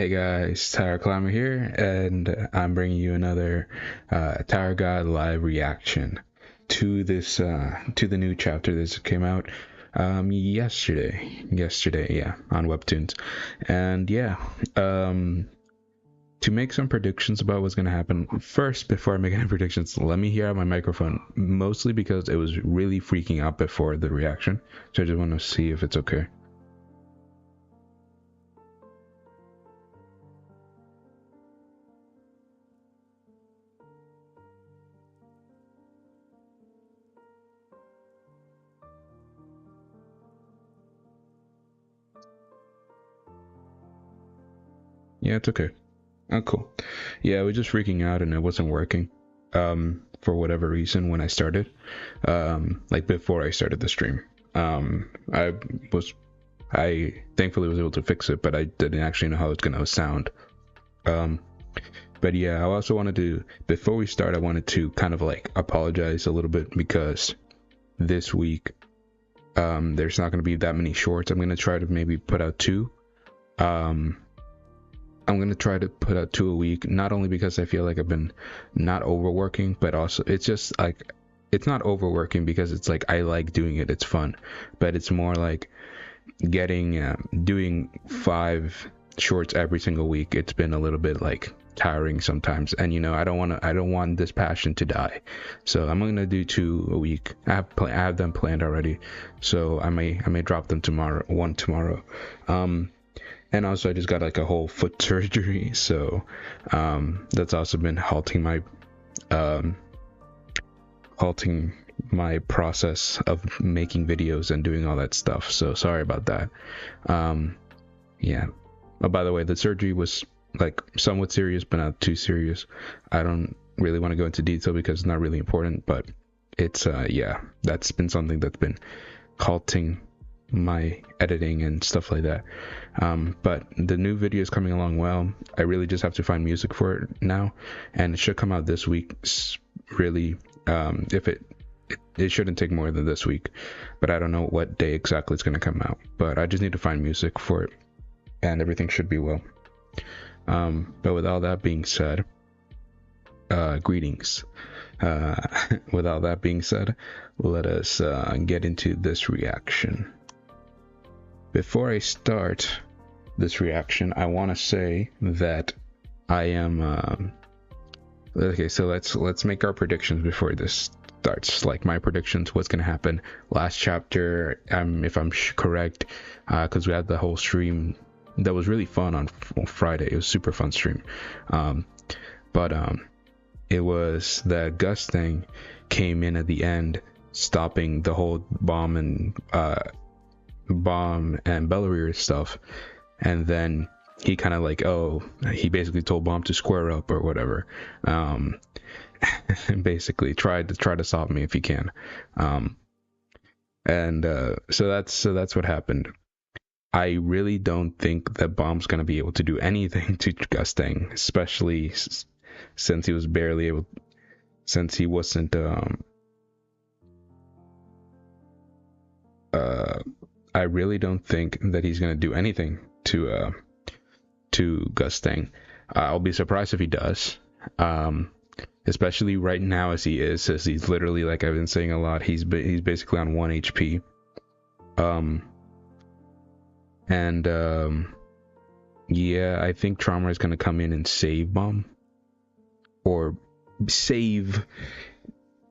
Hey guys, Tower Climber here, and I'm bringing you another Tower God live reaction to this to the new chapter that came out yesterday, yeah, on Webtoons. And yeah, to make some predictions about what's gonna happen. First, before I make any predictions, let me hear out my microphone, mostly because it was really freaking out before the reaction, so I just want to see if it's okay. Yeah, it's okay. Oh, cool. Yeah, I was just freaking out and it wasn't working. For whatever reason when I started. Like before I started the stream. I was I thankfully was able to fix it, but I didn't actually know how it's gonna sound. Um, but yeah, I also wanted to before we start, I wanted to kind of like apologize a little bit because this week there's not gonna be that many shorts. I'm gonna try to maybe put out two. Um I'm gonna try to put out two a week, not only because I feel like I've been not overworking, but also it's just like it's not overworking because it's like I like doing it, it's fun, but it's more like getting doing 5 shorts every single week. It's been a little bit like tiring sometimes, and I don't want this passion to die, so I'm gonna do 2 a week. I have them planned already, so I may drop them tomorrow, one tomorrow. And also I just got like a whole foot surgery, so that's also been um, halting my process of making videos and doing all that stuff. So sorry about that. Yeah. Oh, by the way, the surgery was like somewhat serious, but not too serious. I don't really want to go into detail because it's not really important, but it's yeah, that's been something that's been halting my editing and stuff like that. But the new video is coming along well. I really just have to find music for it now, and it should come out this week. Really, if it shouldn't take more than this week, but I don't know what day exactly it's going to come out. But I just need to find music for it, and everything should be well. But with all that being said, greetings. With all that being said, let us get into this reaction. Before I start this reaction, I want to say that I am okay. So let's make our predictions before this starts. Like my predictions, what's gonna happen last chapter. If I'm correct, because we had the whole stream that was really fun on Friday. It was super fun stream. But it was the Gus thing came in at the end, stopping the whole bomb and Belleria stuff, and then he kind of like, oh, he basically told Bomb to square up or whatever. Basically try to stop me if you can. And so that's what happened. I really don't think that Bomb's gonna be able to do anything to Gustang, especially since he was barely able, since he wasn't I really don't think that he's gonna do anything to Gustang. I'll be surprised if he does. Especially right now as he's literally, like I've been saying a lot, he's basically on 1 HP. Yeah, I think Trauma is gonna come in and save Bomb, or save,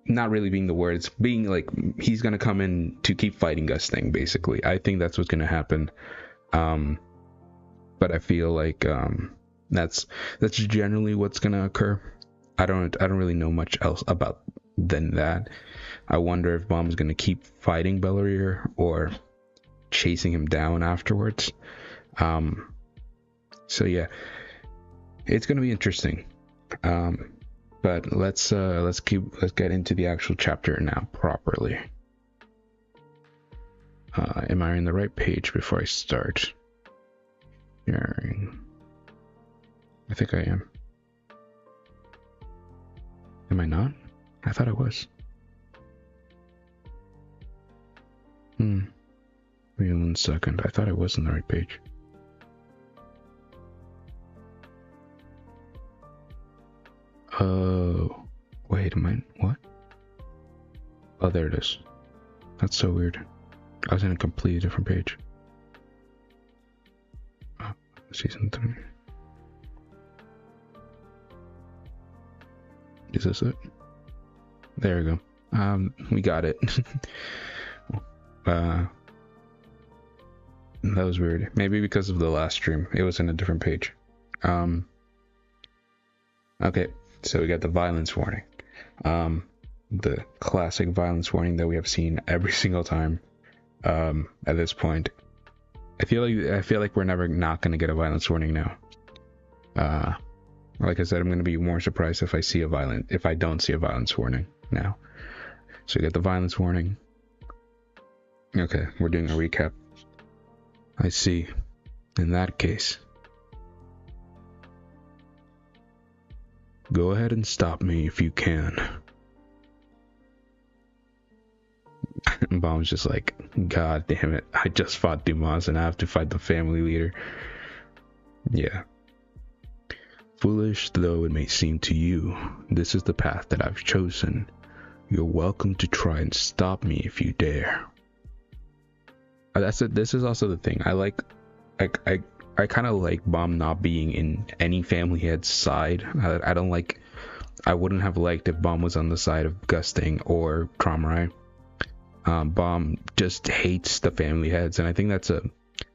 not really being the word, it's being like he's gonna come in to keep fighting Gustang. Basically, I think that's what's gonna happen. But I feel like that's generally what's gonna occur. I don't really know much else about than that. I wonder if Bomb's gonna keep fighting Belleria or chasing him down afterwards. So yeah, it's gonna be interesting. But let's get into the actual chapter now properly. Am I on the right page before I start? I think I am. Am I not? I thought I was. Wait 1 second. I thought I was on the right page. Oh, wait a minute. What? Oh, there it is. That's so weird. I was in a completely different page. Oh, season 3. Is this it? There we go. We got it. That was weird. Maybe because of the last stream, it was in a different page. Okay, so we got the violence warning. The classic violence warning that we have seen every single time. At this point, I feel like we're never not gonna get a violence warning now. Like I said, I'm gonna be more surprised if I don't see a violence warning now. So we got the violence warning. Okay, we're doing a recap. I see. In that case, go ahead and stop me if you can. Bomb's just like, God damn it, I just fought Dumas and I have to fight the family leader. Yeah. Foolish though it may seem to you, this is the path that I've chosen. You're welcome to try and stop me if you dare. That's it. This is also the thing. I kind of like Bomb not being in any family head's side. I wouldn't have liked if Bomb was on the side of Gusting or Tromrai. Bomb just hates the family heads, and I think that's a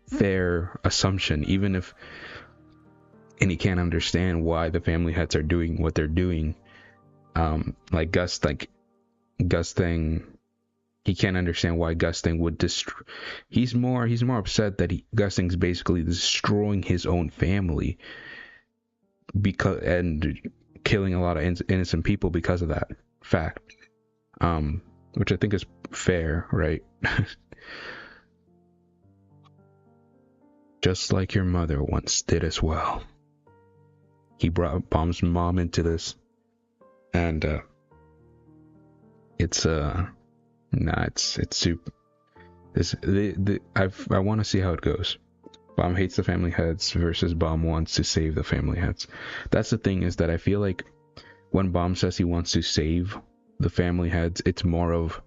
fair assumption, even if he can't understand why the family heads are doing what they're doing. Like Gusting, he can't understand why Gusting would destroy. He's more upset that Gusting's basically destroying his own family and killing a lot of innocent people because of that fact. Which I think is fair, right? Just like your mother once did as well. He brought Bomb's mom into this, and it's super. I want to see how it goes. Bomb hates the family heads versus Bomb wants to save the family heads. That's the thing, is that I feel like when Bomb says he wants to save the family heads, it's more of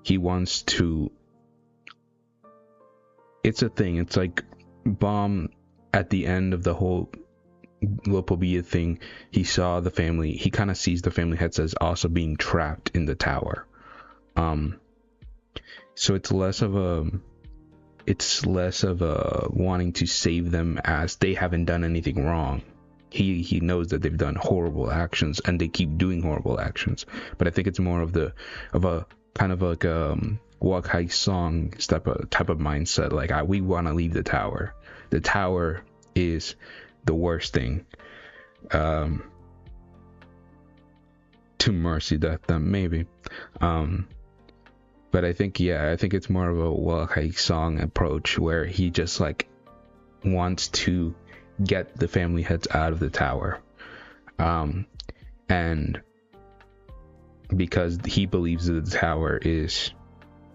he wants to. It's a thing. It's like Bomb at the end of the whole Lopobia thing, he saw the family. He kind of sees the family heads as also being trapped in the tower. So it's less of a wanting to save them, as they haven't done anything wrong. He knows that they've done horrible actions and they keep doing horrible actions. But I think it's more of a kind of like Wak Hai Song type of mindset. Like, we want to leave the tower. The tower is the worst thing. To mercy death them, maybe. But I think it's more of a Wak Hai Song approach, where he just like wants to get the family heads out of the tower, and because he believes that the tower is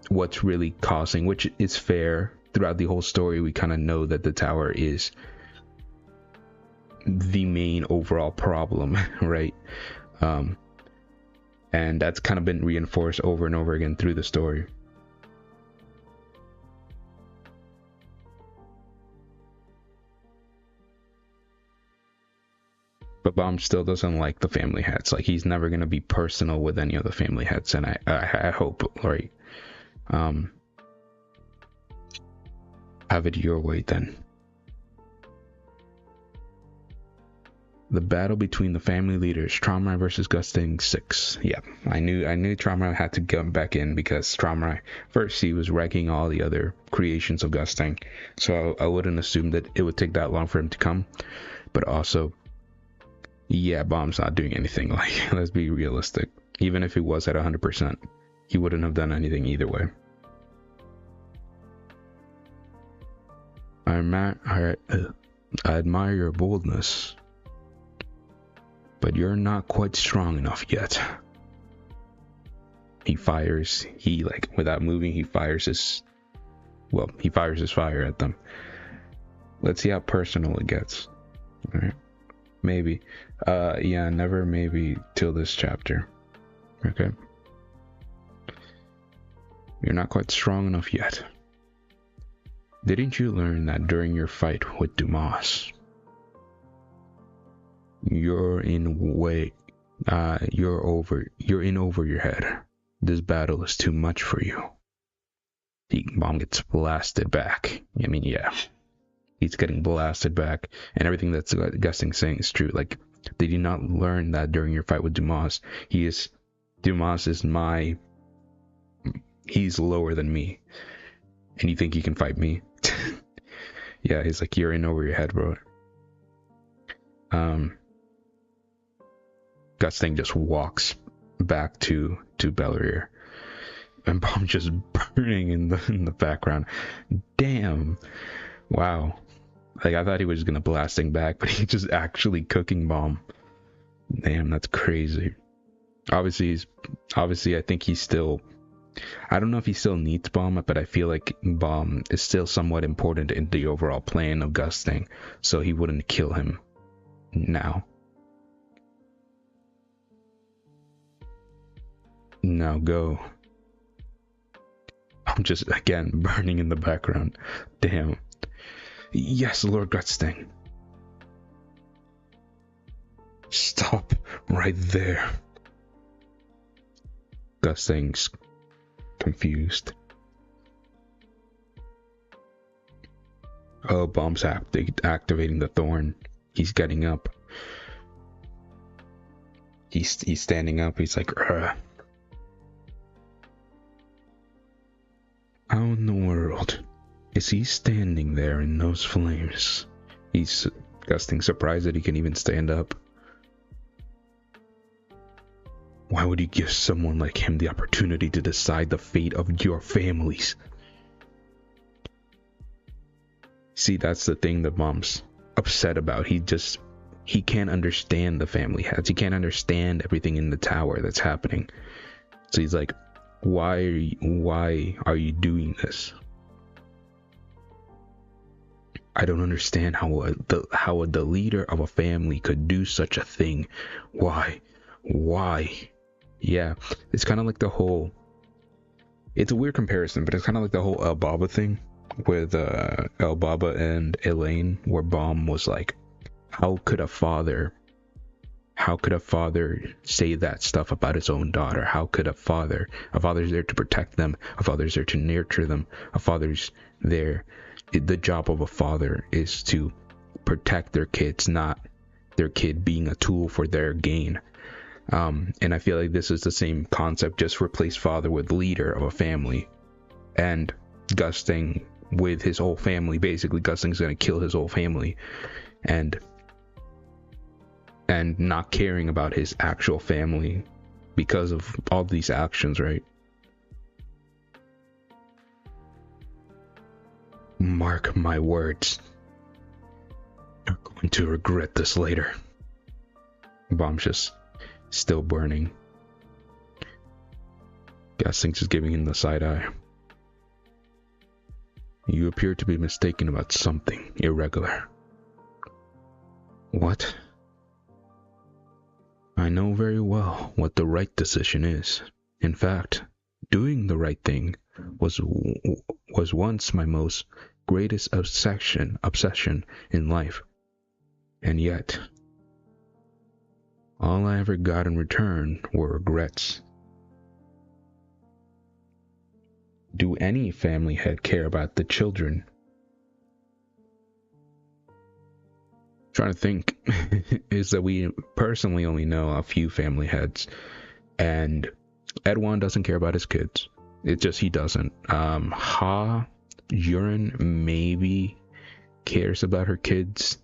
what's really causing, which is fair. Throughout the whole story, we kind of know that the tower is the main overall problem, right? And that's kind of been reinforced over and over again through the story. But Bomb still doesn't like the family heads. Like, he's never going to be personal with any of the family heads. And I hope, right? Have it your way then. The battle between the family leaders, Tromrai versus Gusting 6. Yeah, I knew Tromrai had to come back in, because Tromrai, first, he was wrecking all the other creations of Gusting. So I wouldn't assume that it would take that long for him to come. But also, yeah, Bomb's not doing anything. Like, let's be realistic. Even if he was at 100%, he wouldn't have done anything either way. I admire your boldness, but you're not quite strong enough yet. He fires, without moving, he fires his fire at them. Let's see how personal it gets. All right. maybe. Yeah, never maybe till this chapter. Okay. You're not quite strong enough yet. Didn't you learn that during your fight with Dumas? You're in over your head. This battle is too much for you. Bomb gets blasted back. I mean, yeah. He's getting blasted back, and everything that's Gusting saying is true. Like, did you not learn that during your fight with Dumas? Dumas is he's lower than me, and you think you can fight me? Yeah, he's like, you're in over your head, bro. Gusting just walks back to Belrier, and Bomb just burning in the background. Damn, wow. Like, I thought he was gonna blasting back, but he's just actually cooking Bomb. Damn, that's crazy. Obviously, I think he's still. I don't know if he still needs Bomb, but I feel like Bomb is still somewhat important in the overall plan of Gusting, so he wouldn't kill him now. Now go. I'm just, again, burning in the background. Damn. Yes, Lord Gusting. Stop right there. Gusting's confused. Oh, Bomb's activating the thorn. He's getting up. He's standing up. He's like, Ugh. How in the world is he standing there in those flames? He's Gusting surprised that he can even stand up. Why would you give someone like him the opportunity to decide the fate of your families? See, that's the thing that Mom's upset about. He can't understand the family heads. He can't understand everything in the tower that's happening. So he's like, why are you doing this? I don't understand how the leader of a family could do such a thing. Why? Yeah, it's kind of like the whole. It's a weird comparison, but it's kind of like the whole Elbaba thing with Elbaba and Elaine, where Bomb was like, how could a father say that stuff about his own daughter? How could a father's there to protect them, a father's there to nurture them, a father's there, the job of a father is to protect their kids, not their kid being a tool for their gain. And I feel like this is the same concept, just replace father with leader of a family. And Gusting with his whole family, basically Gusting's gonna kill his whole family, and not caring about his actual family because of all these actions, right? Mark my words. You're going to regret this later. Bomb's just still burning. Gusting's just giving him the side eye. You appear to be mistaken about something irregular. What? I know very well what the right decision is. In fact, doing the right thing was once my most greatest obsession in life. And yet, all I ever got in return were regrets. Do any family head care about the children? Trying to think is that we personally only know a few family heads, and Edwan doesn't care about his kids. It's just he doesn't. Yurin maybe cares about her kids.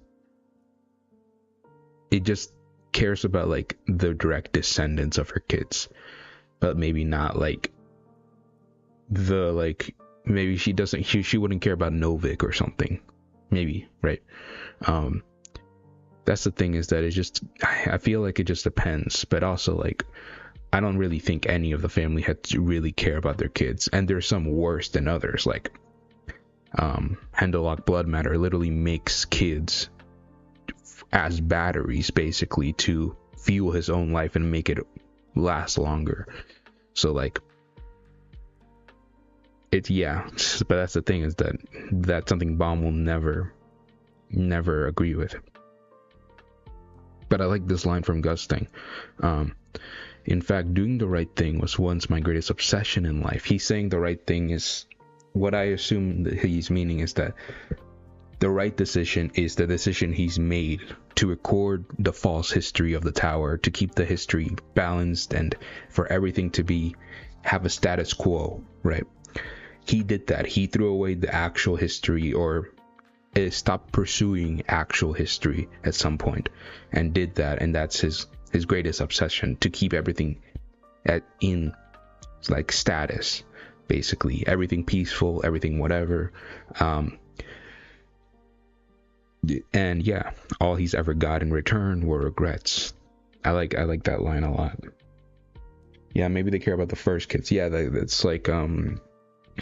It just cares about like the direct descendants of her kids, but maybe not like the maybe she doesn't. She wouldn't care about Novik or something. Maybe, right? That's the thing, is that it just, I feel like it just depends, but also like I don't really think any of the family heads really care about their kids, and there's some worse than others. Like Hendellock Blood Matter literally makes kids as batteries basically to fuel his own life and make it last longer. So like it's, yeah, but that's the thing, is that that's something Bomb will never agree with. But I like this line from Gusting. In fact, doing the right thing was once my greatest obsession in life. He's saying the right thing is, what I assume that he's meaning is that the right decision is the decision he's made to record the false history of the tower, to keep the history balanced and for everything to have a status quo, right? He did that. He threw away the actual history, or stopped pursuing actual history at some point, and did that. And that's his greatest obsession, to keep everything in like status, basically everything peaceful, everything whatever. And yeah, all he's ever got in return were regrets. I like that line a lot. Yeah, maybe they care about the first kids. Yeah, that's like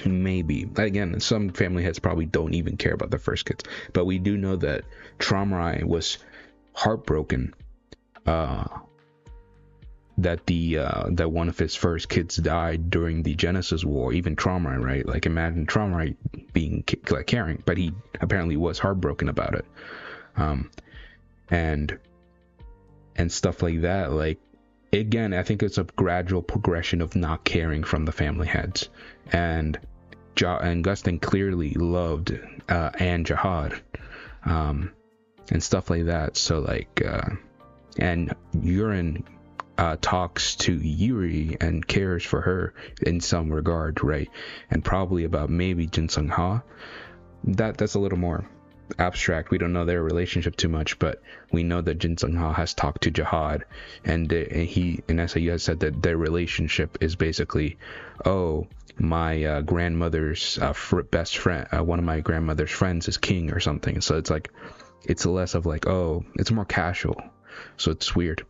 maybe, again, some family heads probably don't even care about the first kids, but we do know that Traumarai was heartbroken that one of his first kids died during the Genesis War. Even Traumarai, right? Like, imagine Traumarai being like caring, but he apparently was heartbroken about it, and stuff like that. Like, again, I think it's a gradual progression of not caring from the family heads, and Gusting clearly loved Anne Jihad, and stuff like that. So like, and Yurin talks to Yuri and cares for her in some regard, right? And probably about maybe Jin Sung Ha. That's a little more abstract. We don't know their relationship too much, but we know that Jin Sung Ha has talked to Jihad, and he and SAU has said that their relationship is basically, oh, my grandmother's best friend, one of my grandmother's friends is king or something. So it's like, it's less of like, oh, it's more casual. So it's weird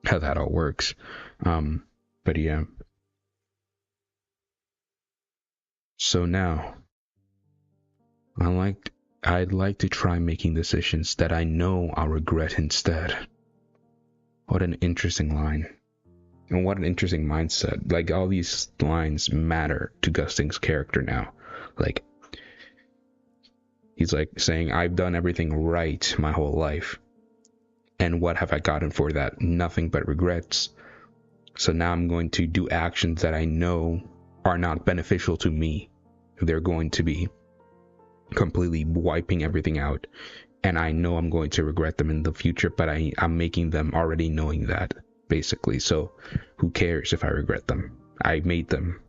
how that all works. But yeah. So now, I'd like to try making decisions that I know I'll regret instead. What an interesting line. And what an interesting mindset. Like, all these lines matter to Gusting's character now. Like, he's like saying, I've done everything right my whole life. And what have I gotten for that? Nothing but regrets. So now I'm going to do actions that I know are not beneficial to me. They're going to be completely wiping everything out. And I know I'm going to regret them in the future, but I'm making them already knowing that, basically. So who cares if I regret them? I made them.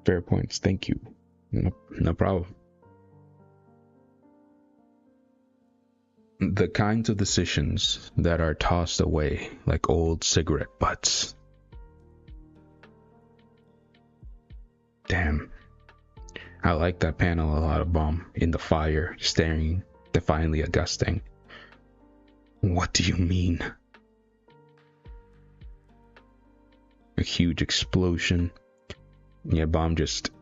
Fair points. Thank you. No problem. The kinds of decisions that are tossed away like old cigarette butts. Damn. I like that panel a lot of Bomb in the fire, staring defiantly at Gusting. What do you mean? A huge explosion. Yeah, Bomb just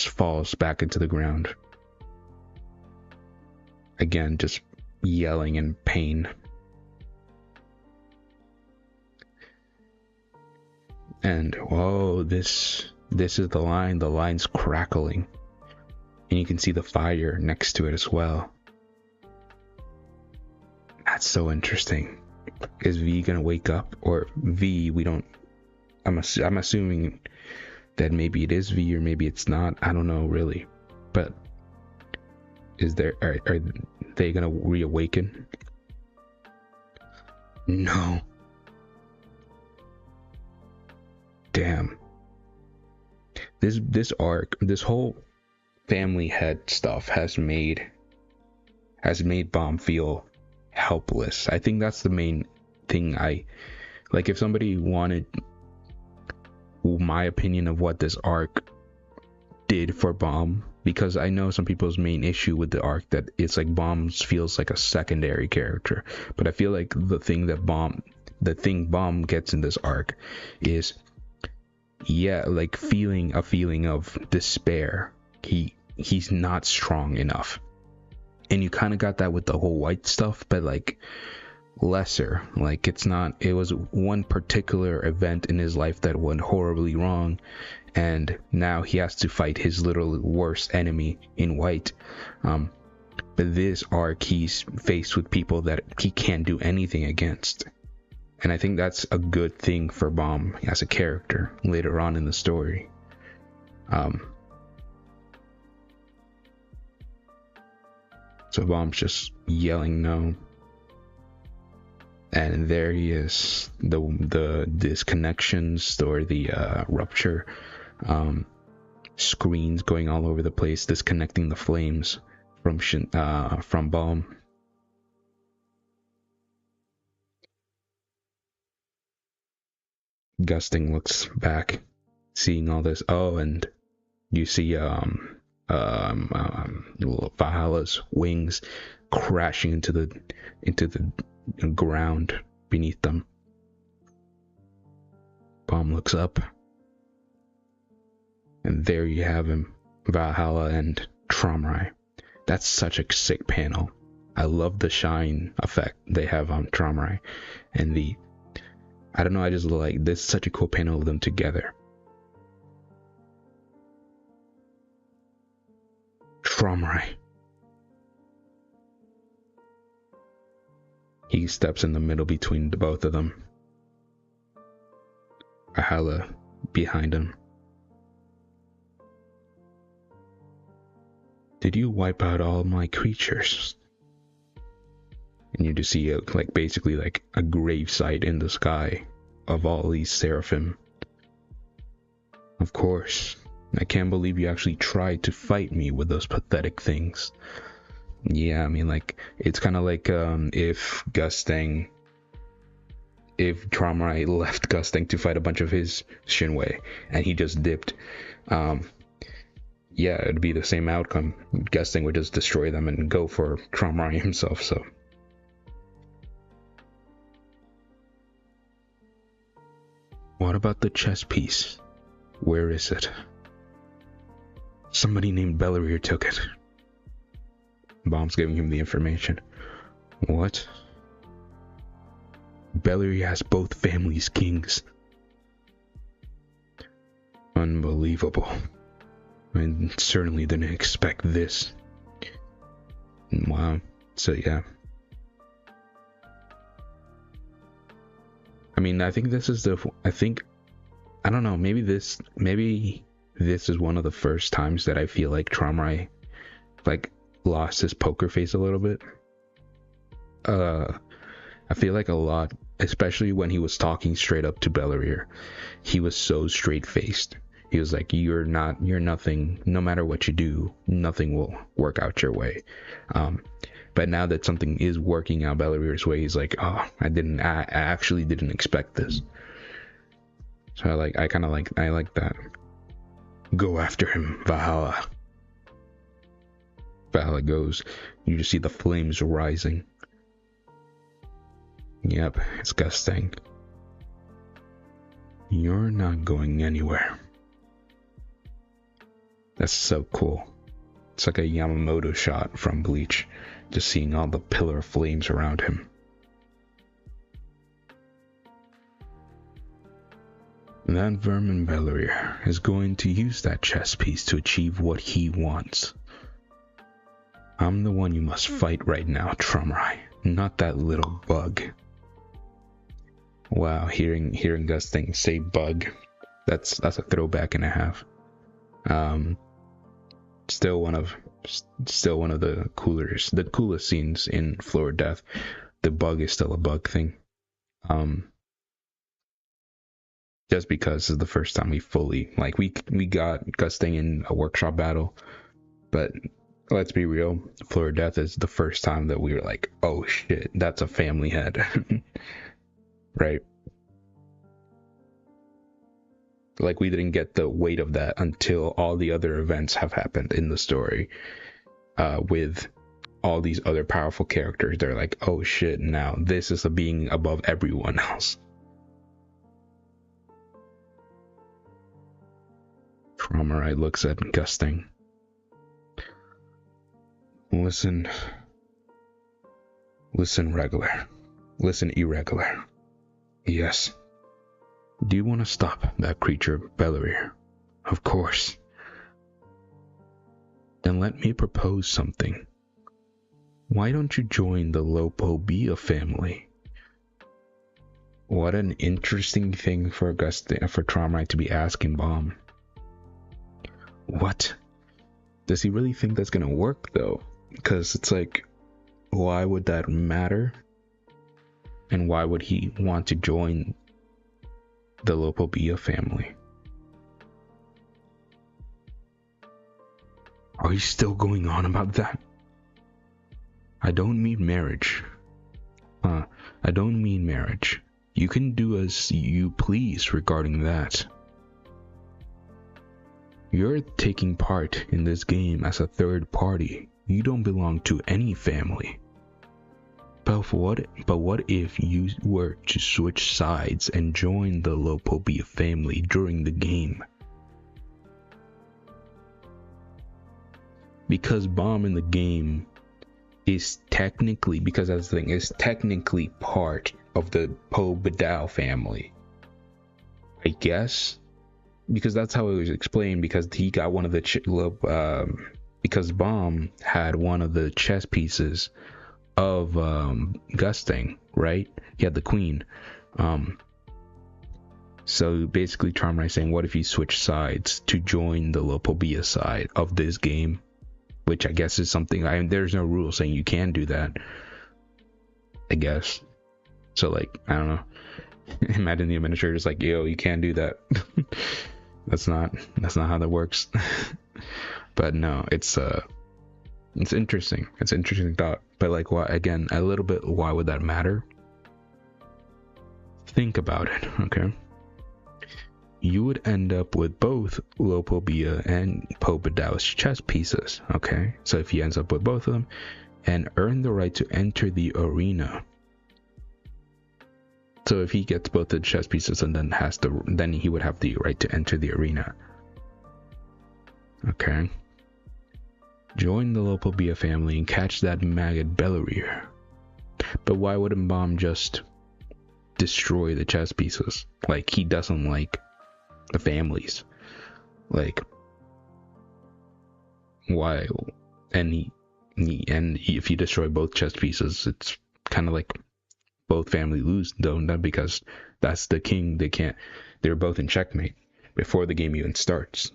falls back into the ground. Again, just yelling in pain. And whoa, this is the line. The line's crackling, and you can see the fire next to it as well. That's so interesting. Is V gonna wake up, or V? We don't. I'm assuming that maybe it is V or maybe it's not. I don't know really, but are they gonna reawaken? No. Damn. This arc, this whole family head stuff has made Bomb feel helpless. I think that's the main thing. I like, if somebody wanted my opinion of what this arc did for Bomb, because I know some people's main issue with the arc that it's like Bomb feels like a secondary character, but I feel like the thing Bomb gets in this arc is, yeah, like feeling a feeling of despair. he's not strong enough. And you kind of got that with the whole white stuff, but like lesser. Like it was one particular event in his life that went horribly wrong, and now he has to fight his literal worst enemy in white. But this arc, he's faced with people that he can't do anything against. And I think that's a good thing for Bomb as a character later on in the story. So Bomb's just yelling no. And there he is, the disconnections or the rupture, screens going all over the place, disconnecting the flames from Bomb. Gusting looks back, seeing all this. Oh, and you see Valhalla's wings crashing into the ground beneath them. Bomb looks up, and there you have him, Valhalla and Tromrai. That's such a sick panel. I love the shine effect they have on Tromrai, and I don't know, I just like this. Such a cool panel of them together. Tromrai. He steps in the middle between the both of them. Valhalla behind him. Did you wipe out all my creatures? And you just see basically a grave site in the sky of all these seraphim. Of course. I can't believe you actually tried to fight me with those pathetic things. Yeah, I mean, it's kind of like if Tromrai left Gusting to fight a bunch of his Shinwei and he just dipped, yeah, it'd be the same outcome. Gusting would just destroy them and go for Tromrai himself, so. What about the chess piece? Where is it? Somebody named Bellerir took it. Bomb's giving him the information. What? Bellerir has both families' kings. Unbelievable. I certainly didn't expect this. Wow. So yeah. I mean, I don't know, maybe this is one of the first times that I feel like Tromrai lost his poker face a little bit. I feel like a lot, especially when he was talking straight up to Bellerir, he was so straight faced. He was like, you're nothing, no matter what you do, nothing will work out your way. But now that something is working out Bellerir's way, he's like, oh, I actually didn't expect this. So I like that. Go after him, Valhalla. Valhalla goes. You just see the flames rising. Yep, it's Gusting. You're not going anywhere. That's so cool. It's like a Yamamoto shot from Bleach, just seeing all the pillar of flames around him. That vermin Bellerir is going to use that chess piece to achieve what he wants. I'm the one you must fight right now, Tromrai, not that little bug. Wow, hearing Gusting say bug, that's a throwback and a half. Still one of the coolest scenes in Floor of Death. The bug is still a bug thing. Just because this is the first time we fully, we got Gusting in a workshop battle, but let's be real, Floor of Death is the first time that we were like, oh shit, that's a family head. Right? We didn't get the weight of that until all the other events have happened in the story, with all these other powerful characters. They're like, oh shit, now this is a being above everyone else. Tromrai looks at Gusting. Listen, regular. Listen, irregular. Yes. Do you want to stop that creature, Belleria? Of course. Then let me propose something. Why don't you join the Lopobia family? What an interesting thing for Tromrai to be asking Bomb. What? Does he really think that's gonna work though? Because it's like, why would that matter? And why would he want to join the Lopobia family? Are you still going on about that? I don't mean marriage. I don't mean marriage. You can do as you please regarding that. You're taking part in this game as a third party. You don't belong to any family. But what if you were to switch sides and join the Lopobia family during the game? Because Bomb in the game is technically, because that's the thing, is technically part of the Pobedao family. I guess? Because that's how it was explained, because he got one of the because Bomb had one of the chess pieces of Gusting, right? He had the queen. So basically Tromrai saying, what if you switch sides to join the Lopobia side of this game? Which I guess is something, there's no rule saying you can do that, I guess. So like, I don't know. Imagine the administrator's like, yo, you can't do that. That's not how that works. But no, it's interesting. It's an interesting thought. But like, why, again, a little bit, why would that matter? Think about it, okay? You would end up with both Lopobia and Pobedao's chess pieces, okay? So if he ends up with both of them, and earn the right to enter the arena. So if he gets both the chess pieces and then he would have the right to enter the arena. Okay. Join the Lopobia family and catch that maggot Belleria. But why wouldn't Bomb just destroy the chess pieces? Like, he doesn't like the families. Like, why? And if you destroy both chess pieces, it's kind of like both family lose, don't they? Because that's the king. They're both in checkmate before the game even starts.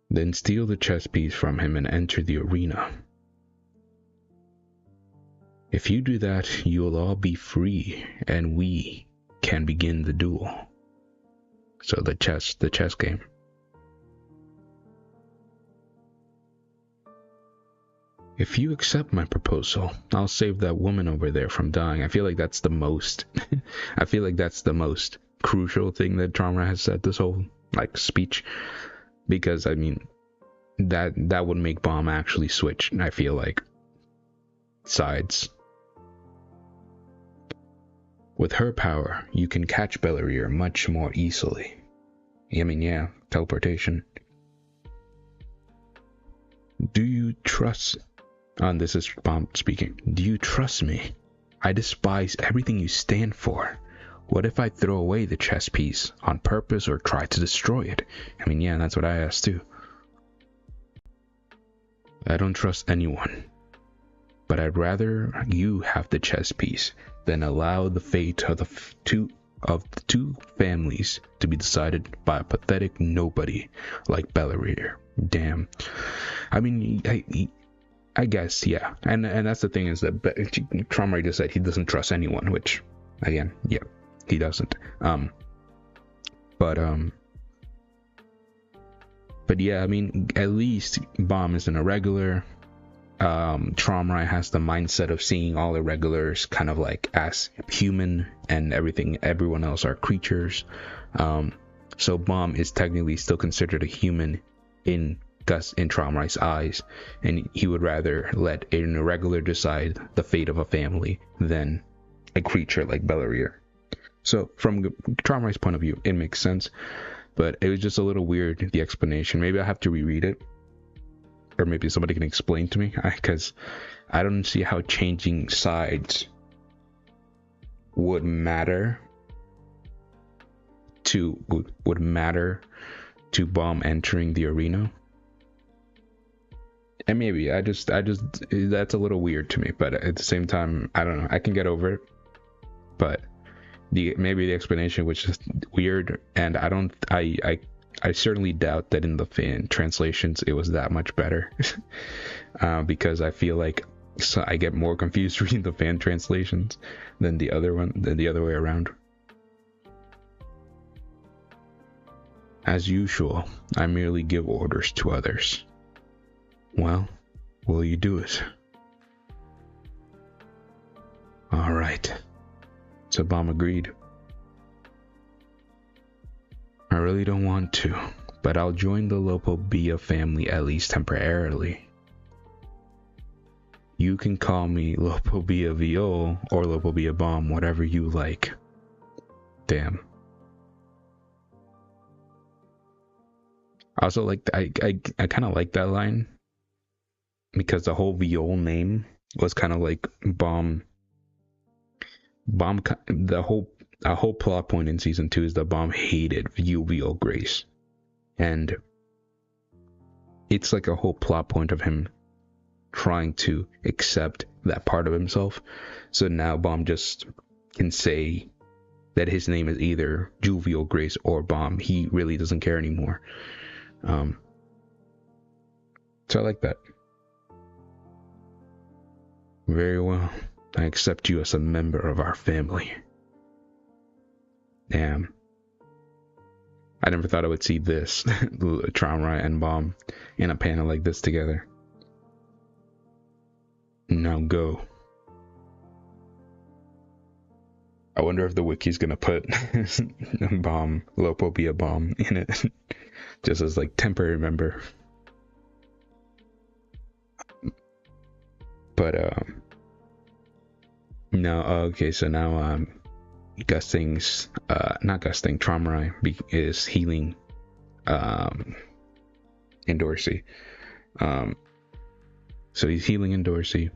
Then steal the chess piece from him and enter the arena. If you do that, you'll all be free and we can begin the duel. So the chess game. If you accept my proposal, I'll save that woman over there from dying. I feel like that's the most crucial thing that Tromrai has said this whole speech, because I mean that would make Bomb actually switch, and I feel like, sides. With her power, you can catch Belleria much more easily. I mean, yeah, teleportation. Do you trust... this is Bomb speaking. Do you trust me? I despise everything you stand for. What if I throw away the chess piece on purpose or try to destroy it? I mean, yeah, that's what I asked too. I don't trust anyone. But I'd rather you have the chess piece than allow the fate of the two families to be decided by a pathetic nobody like Belleria. Damn. I mean, I guess, yeah. And that's the thing, is that Tromrai just said he doesn't trust anyone, which, again, yeah, he doesn't. But yeah, I mean, at least Bomb isn't a regular. Tromrai has the mindset of seeing all irregulars kind of like as human, and everyone else are creatures. So Bomb is technically still considered a human in Tromrai's eyes, and he would rather let an irregular decide the fate of a family than a creature like Belleria. So from Tromrai's point of view, it makes sense. but it was just a little weird, the explanation. Maybe I have to reread it, or maybe somebody can explain to me, because I don't see how changing sides would matter to Bomb entering the arena. And maybe I just that's a little weird to me, but at the same time, I don't know, I can get over it. But maybe the explanation was just weird, and I certainly doubt that in the fan translations it was that much better. Because I feel like I get more confused reading the fan translations than the other way around. As usual, I merely give orders to others. Well, will you do it? All right. So Bomb agreed. I really don't want to, but I'll join the Lopobia family at least temporarily. You can call me Lopobia Viol or Lopobia Bomb, whatever you like. Damn. Also, like, I kind of like that line, because the whole Viol name was kind of like Bomb. The whole plot point in season 2 is that Bomb hated Viol Grace, and it's like a whole plot point of him trying to accept that part of himself. So now Bomb just can say that his name is either Juvial Grace or Bomb. He really doesn't care anymore. So I like that. Very well. I accept you as a member of our family. Damn. I never thought I would see this, Traumrai and Bomb, in a panel like this together. Now go. I wonder if the wiki's gonna put Bomb, Lopobia Bomb in it, just as like temporary member. But no, okay, so now Gusting's not Gusting, Traumrai is healing in Dorsey. So he's healing in Dorsey.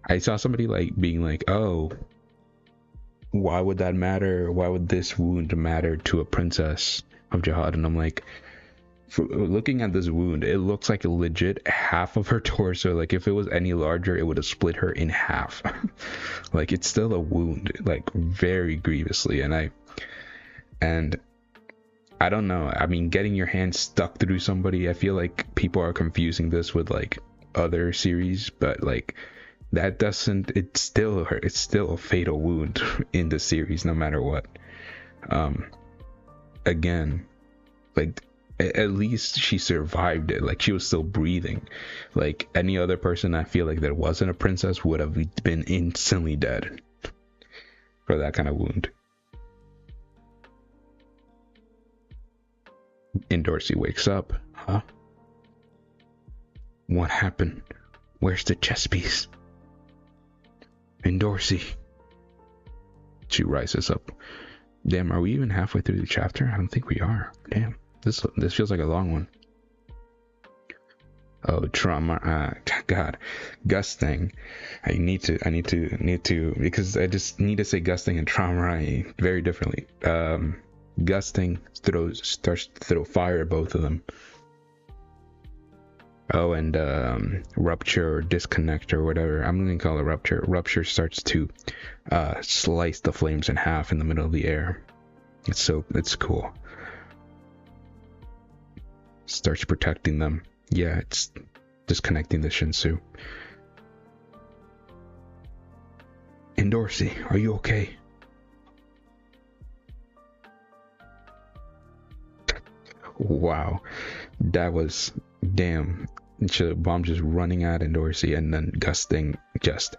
I saw somebody like being like, oh, why would that matter? Why would this wound matter to a princess of Jihad? And I'm like, looking at this wound, it looks like a legit half of her torso. Like if it was any larger, it would have split her in half. Like it's still a wound, like very grievously. And I don't know. I mean, getting your hand stuck through somebody, I feel like people are confusing this with like other series, but like that doesn't, it's still hurt. It's still a fatal wound in the series, no matter what. Again, like at least she survived it. Like she was still breathing. Like any other person, I feel like that wasn't a princess would have been instantly dead for that kind of wound. And Dorsey wakes up. Huh? What happened? Where's the chess piece? And Dorsey. She rises up. Damn, are we even halfway through the chapter? I don't think we are. Damn, this feels like a long one. Oh, trauma. God, Gusting. I need to because I just need to say Gusting and trauma very differently. Gusting starts to throw fire at both of them. Oh, and rupture or disconnect or whatever. I'm gonna call it rupture. Rupture starts to slice the flames in half in the middle of the air. It's cool. Starts protecting them. Yeah, it's disconnecting the Shinsu. And Dorsey, are you okay? Wow, that was damn. Bomb just running at Dorsey, and then Gusting just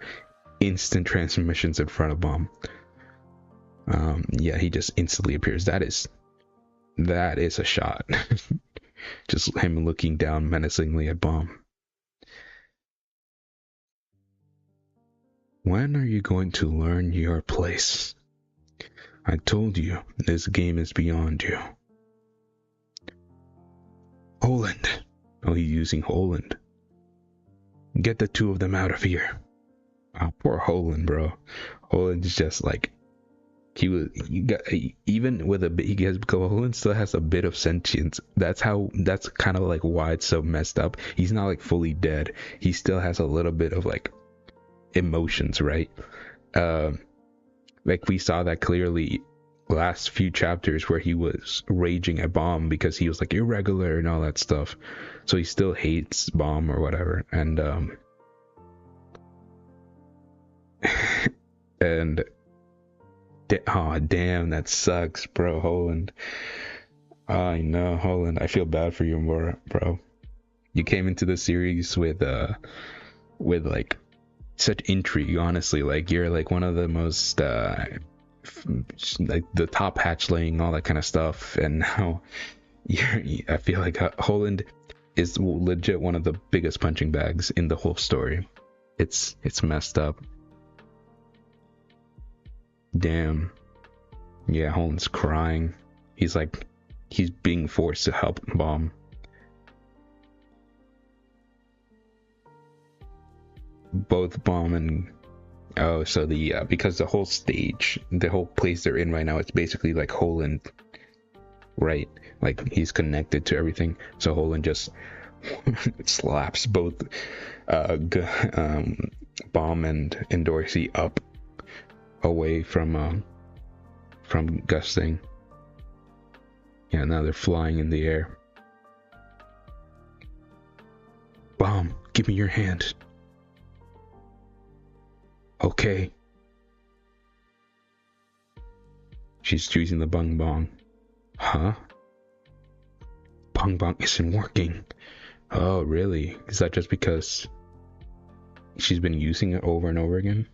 instant transmissions in front of Bomb. Yeah, he just instantly appears. That is a shot. Just him looking down menacingly at Bomb. When are you going to learn your place? I told you, this game is beyond you. Holland. Oh, he's using Holland. Get the two of them out of here. Oh, poor Holland, bro. Holland's just like, even with a bit, Holland still has a bit of sentience. That's kind of like why it's so messed up. He's not like fully dead. He still has a little bit of like emotions, right? Like we saw that clearly last few chapters where he was raging at Bomb because he was like irregular and all that stuff. So he still hates Bomb or whatever. And and oh damn, that sucks, bro. Holland. I know, Holland. I feel bad for you, bro. You came into the series with like such intrigue, honestly. Like you're like one of the most like the top hatchling, all that kind of stuff, and now I feel like Holland is legit one of the biggest punching bags in the whole story. It's messed up. Damn. Yeah, Holland's crying. He's being forced to help Bomb. Both Bomb and so because the whole stage, the whole place they're in right now, it's basically like Holland, right? Like he's connected to everything. So Holland just slaps both Bomb and Dorsey up away from Gusting. Yeah, now they're flying in the air. Bomb, give me your hand. Okay. She's choosing the bong bong. Huh? Bong bong isn't working. Oh, really? Is that just because she's been using it over and over again?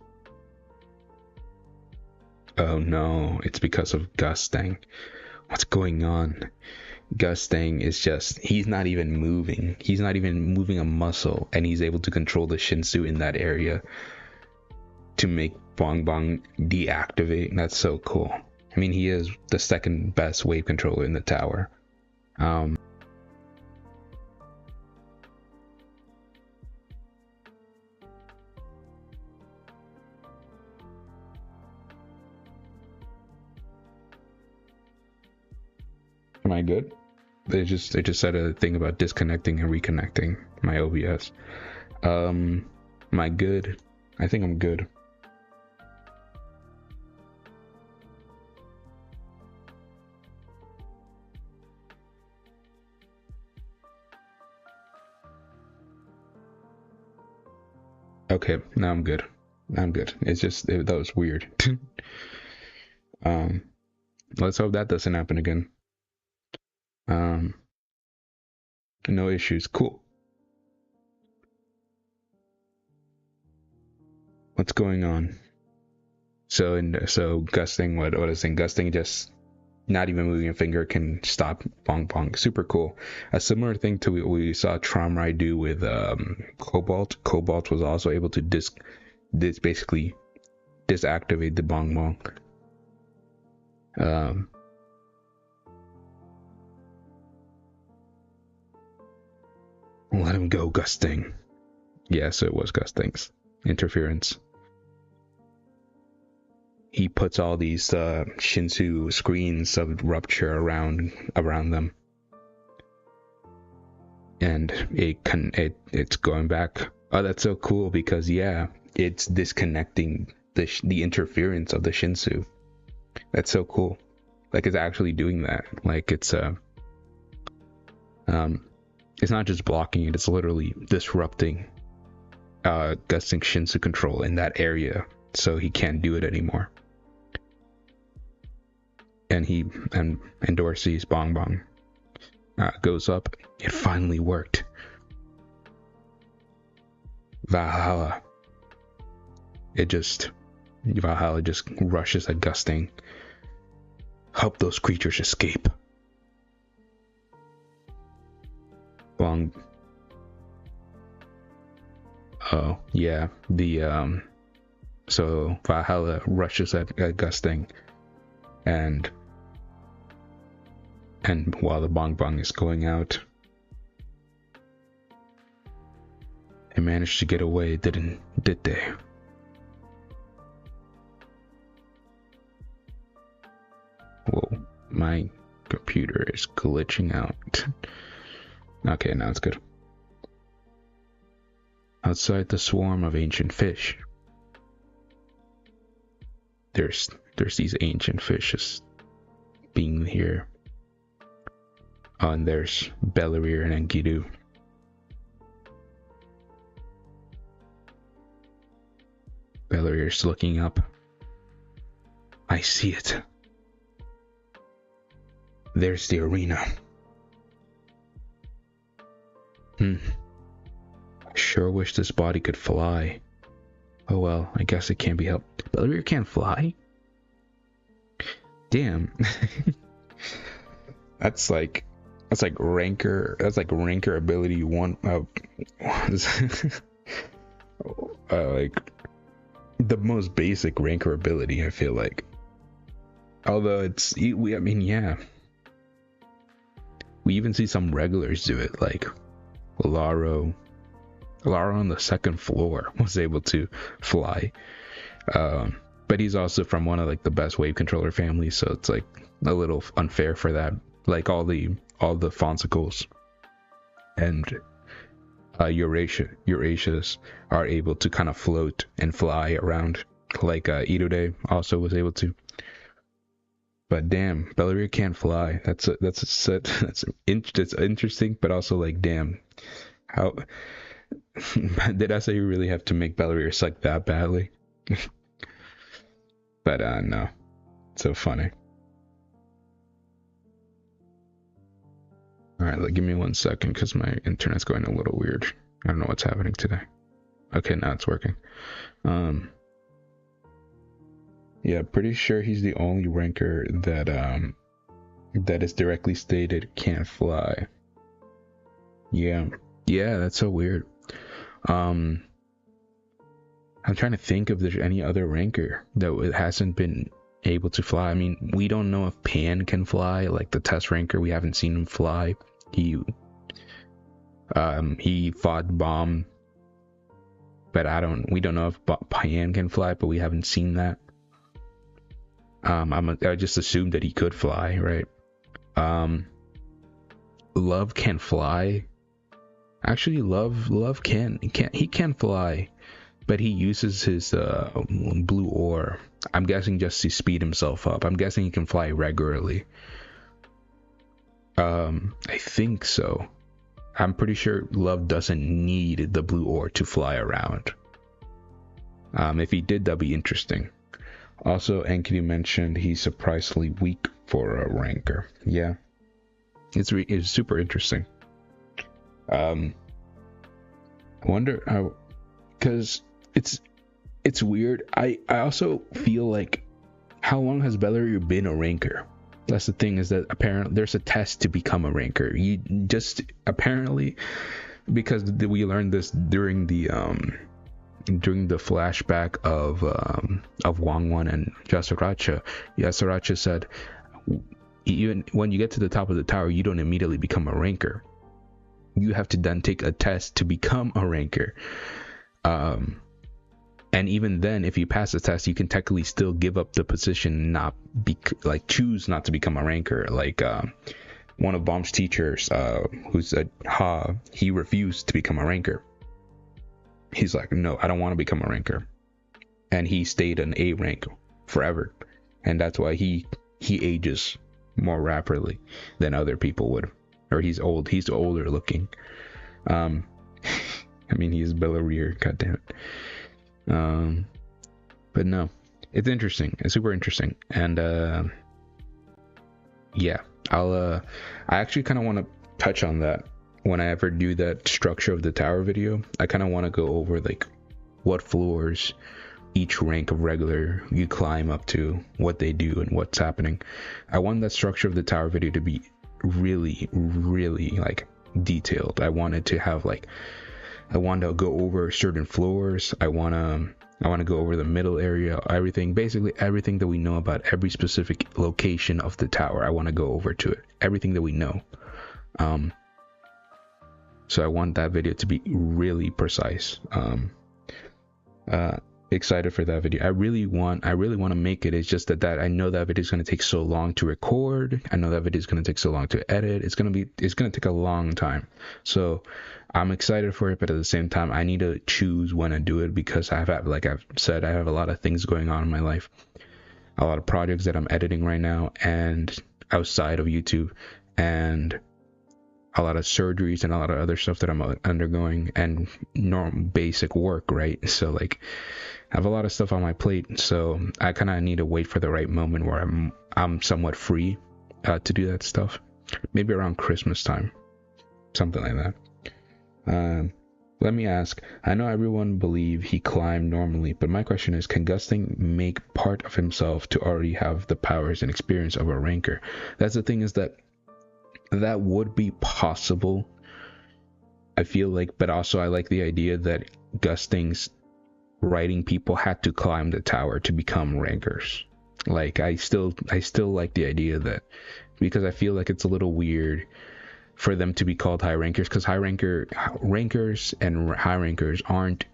Oh no, it's because of Gusting. What's going on? Gusting is just, he's not even moving. He's not even moving a muscle, and he's able to control the Shinsu in that area to make Bong Bong deactivate. That's so cool. I mean, he is the second best wave controller in the tower. Am I good? They just said a thing about disconnecting and reconnecting my OBS. Am I good? I think I'm good. Okay, now I'm good. It's just that was weird. Let's hope that doesn't happen again. No issues. Cool. What's going on? So Gusting, what is it? Gusting just not even moving a finger can stop Bong Bong. Super cool. A similar thing to what we saw Tramrai do with Cobalt. Cobalt was also able to basically disactivate the Bong Bong. Let him go, Gusting. Yeah, so it was Gusting's interference. He puts all these Shinsu screens of rupture around them, and it's going back. Oh, that's so cool, because yeah, it's disconnecting the interference of the Shinsu. That's so cool. Like, it's actually doing that. Like, it's not just blocking it, it's literally disrupting Gusting Shinsu control in that area, so he can't do it anymore. And Dorsey's Bong Bong goes up. It finally worked. Valhalla just rushes at Gusting. Help those creatures escape. Bong. Oh yeah, so Valhalla rushes at Gusting. and while the bong bong is going out, they managed to get away, did they? Whoa, my computer is glitching out. Okay, now it's good. Outside the swarm of ancient fish, there's these ancient fishes being here. Oh, and there's Bellerir and Enkidu. Bellerir's looking up. I see it. There's the arena. I sure wish this body could fly. Oh well, I guess it can't be helped. Bellerir can't fly? Damn. That's like ranker ability one like the most basic ranker ability, I feel like. Although I mean, yeah. We even see some regulars do it, like Laro on the second floor was able to fly. But he's also from one of like the best wave controller families, so it's like a little unfair for that. Like all the Fonsicles and Eurasias are able to kind of float and fly around, like Idode also was able to. But damn, Bellerir can't fly. That's interesting, but also like, damn, how did I really have to make Bellerir suck that badly? But no, it's so funny. All right, give me 1 second because my internet's going a little weird. I don't know what's happening today. Okay, now it's working. Yeah, pretty sure he's the only ranker that is directly stated can't fly. Yeah, that's so weird. I'm trying to think if there's any other ranker that hasn't been able to fly. I mean, we don't know if Pan can fly, like the test ranker. We haven't seen him fly. He fought Bomb, but we don't know if Pan can fly, but we haven't seen that. I just assumed that he could fly, right? Love can fly. Actually, Love can fly, but he uses his blue ore. I'm guessing just to speed himself up. I'm guessing he can fly regularly. I think so. I'm pretty sure Love doesn't need the blue ore to fly around. If he did, that'd be interesting. Also, Enkidu mentioned he's surprisingly weak for a ranker. Yeah, it's super interesting. I wonder how, because it's weird. I also feel like, how long has Bellerir been a ranker? That's the thing, is that apparently there's a test to become a ranker. You just apparently, because we learned this during the flashback of Wangwon and Yasuracha. Yasuracha said, even when you get to the top of the tower, you don't immediately become a ranker. You have to then take a test to become a ranker. And even then, if you pass the test, you can technically still give up the position, choose not to become a ranker. Like one of Bomb's teachers, who's a Ha, he refused to become a ranker. He's like, no, I don't want to become a ranker, and he stayed an A rank forever, and that's why he ages more rapidly than other people would, or he's older looking. I mean, he's Bellerir, goddammit. But no, it's interesting. It's super interesting, and yeah, I actually kind of want to touch on that. When I ever do that structure of the tower video, I kind of want to go over like what floors each rank of regular you climb up to, what they do, and what's happening. I want that structure of the tower video to be really, really like detailed. I wanted to have I want to go over certain floors. I want to I want to go over the middle area, everything, basically everything that we know about every specific location of the tower. I want to go over to it, everything that we know. So I want that video to be really precise. Excited for that video. I really want to make it. It's just that I know that video is going to take so long to record. I know that video is going to take so long to edit. It's going to take a long time. So I'm excited for it, but at the same time, I need to choose when to do it, because like I've said, I have a lot of things going on in my life, a lot of projects that I'm editing right now, and outside of YouTube, and a lot of surgeries and a lot of other stuff that I'm undergoing, and normal basic work, right? So like, I have a lot of stuff on my plate, so I kind of need to wait for the right moment where I'm somewhat free to do that stuff. Maybe around Christmas time, something like that. Let me ask, I know everyone believe he climbed normally, but my question is, can Gusting make part of himself to already have the powers and experience of a ranker? That's the thing, is that would be possible, I feel like, but also I like the idea that Gusting's writing people had to climb the tower to become rankers. Like, I still like the idea that, because I feel like it's a little weird for them to be called high rankers, because rankers and high rankers aren't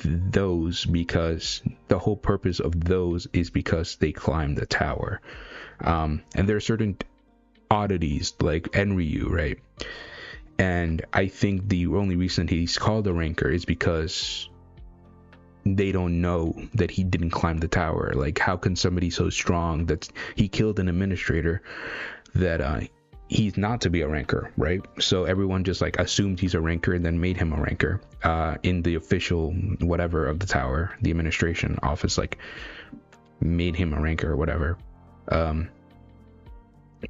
those, because the whole purpose of those is because they climb the tower. And there are certain oddities like Enryu, right? And I think the only reason he's called a ranker is because they don't know that he didn't climb the tower. Like, how can somebody so strong that he killed an administrator that he's not to be a ranker, right? So everyone just like assumed he's a ranker and then made him a ranker in the official whatever of the tower, the administration office, like made him a ranker or whatever.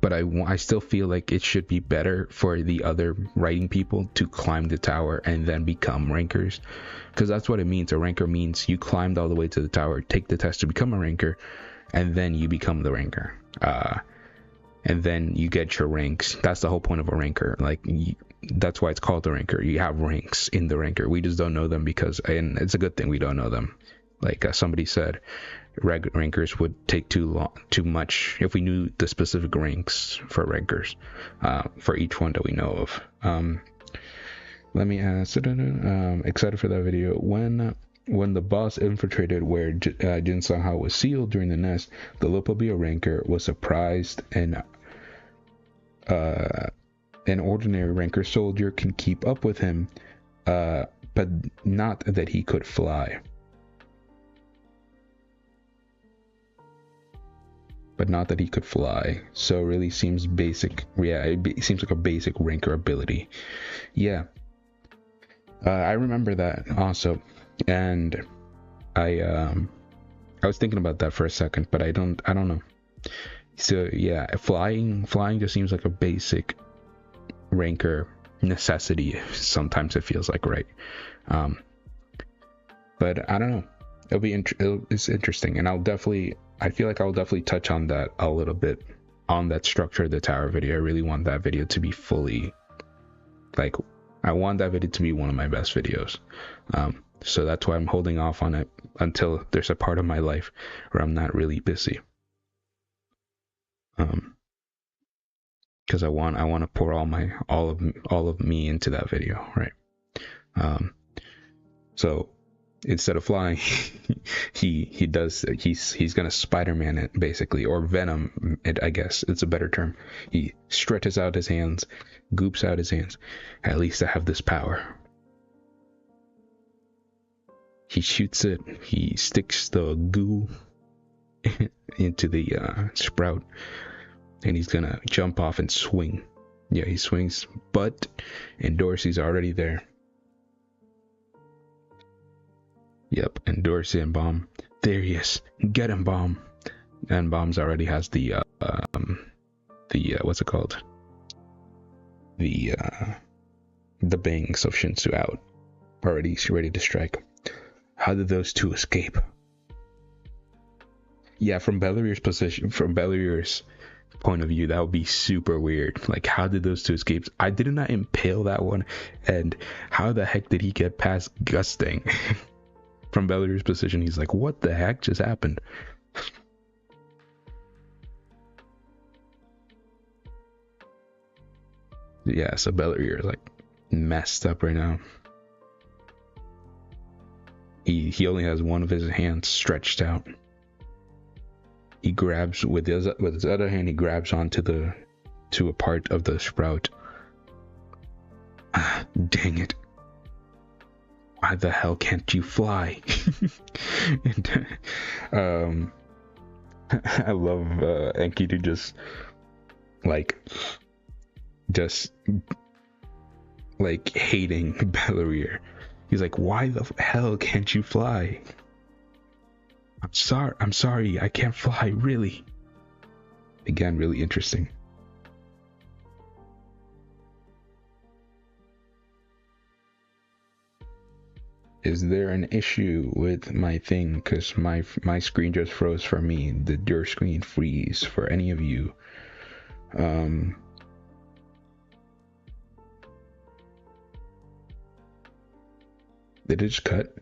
But I still feel like it should be better for the other writing people to climb the tower and then become rankers, because that's what it means. A ranker means you climbed all the way to the tower, take the test to become a ranker, and then you become the ranker. And then you get your ranks. That's the whole point of a ranker. Like, that's why it's called a ranker. You have ranks in the ranker. We just don't know them and it's a good thing we don't know them. Like somebody said, rankers would take too much if we knew the specific ranks for rankers for each one that we know of. Let me ask, excited for that video. When the boss infiltrated where Jin Sang-ha was sealed during the nest, the Lopabia ranker was surprised, and an ordinary ranker soldier can keep up with him, but not that he could fly. So it really seems basic. Yeah, it seems like a basic ranker ability. Yeah, I remember that also, and I was thinking about that for a second, but I don't know. So yeah, flying just seems like a basic ranker necessity. Sometimes it feels like, right? But I don't know. It's interesting, and I feel like I'll definitely touch on that a little bit on that structure of the tower video. I really want that video to be fully, like, I want that video to be one of my best videos. So that's why I'm holding off on it until there's a part of my life where I'm not really busy. Because I want to pour all of me into that video, right? So instead of flying, he's gonna Spider-Man it, basically, or Venom it, I guess it's a better term. He stretches out his hands, goops out his hands. At least I have this power. He shoots it. He sticks the goo into the sprout, and he's gonna jump off and swing. Yeah, he swings, but and Dorsey's already there. Yep, and Dorsey and Bomb. There he is. Get him, Bomb. And Bombs already has the what's it called? The bangs of Shinsu out. Already ready to strike. How did those two escape? Yeah, from Belier's point of view, that would be super weird. Like, how did those two escape? I did not impale that one, and how the heck did he get past Gusting? from Bellerier's position, he's like, what the heck just happened? Yeah, so Bellerier is like messed up right now. He only has one of his hands stretched out. He grabs with his other hand. He grabs onto a part of the sprout. Ah, dang it! Why the hell can't you fly? And, I love Enki to just hating Bellerier. He's like, why the hell can't you fly? I'm sorry, I can't fly, really. Again, really interesting. Is there an issue with my thing? Because my screen just froze for me. Did your screen freeze for any of you? Did it just cut?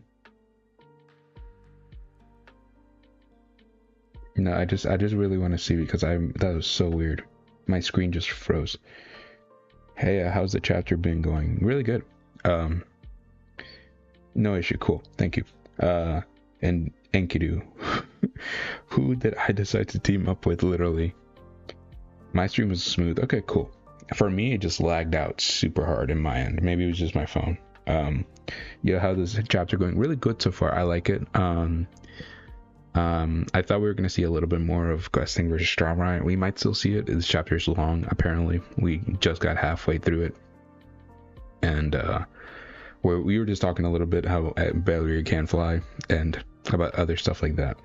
No, I just really want to see because that was so weird. My screen just froze. Hey, how's the chapter been going? Really good. No issue. Cool. Thank you. And Enkidu, who did I decide to team up with? Literally, my stream was smooth. Okay, cool. For me, it just lagged out super hard in my end. Maybe it was just my phone. Yeah, how this chapter going? Really good so far. I like it. I thought we were gonna see a little bit more of questing versus Stromrite. We might still see it. This chapter is long. Apparently, we just got halfway through it, and where we were just talking a little bit how Bellerier can fly and about other stuff like that.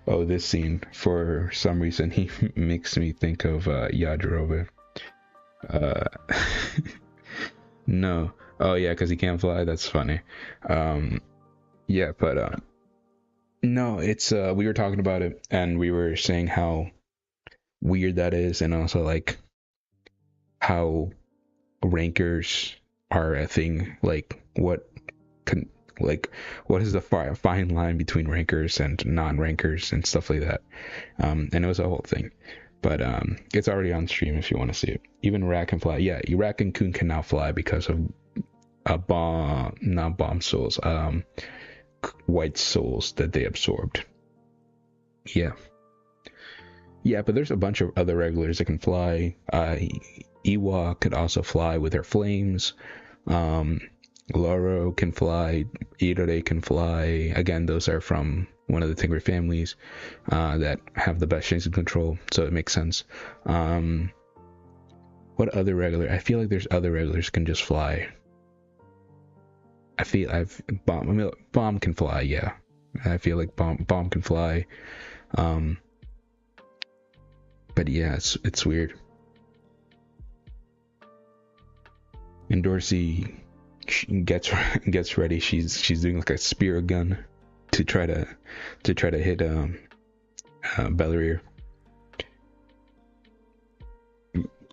Oh, this scene, for some reason, he makes me think of Yajirobe. No. Oh yeah, because he can't fly. That's funny. Yeah, but no, it's we were talking about it and we were saying how weird that is, and also like how rankers are a thing. Like what is the fine line between rankers and non-rankers and stuff like that. And it was a whole thing. But it's already on stream if you want to see it. Even Rat can fly. Yeah, Rat and Coon can now fly because of not bomb souls, white souls that they absorbed. Yeah, but there's a bunch of other regulars that can fly. Iwa could also fly with her flames. Loro can fly. Irore can fly. Again, those are from one of the Tigre families that have the best chance of control, so it makes sense. What other regular? I feel like there's other regulars can just fly. Bomb can fly, yeah. I feel like bomb can fly. But yeah, it's weird. And Dorsey gets ready. She's doing like a spear gun to try to hit Bellerier.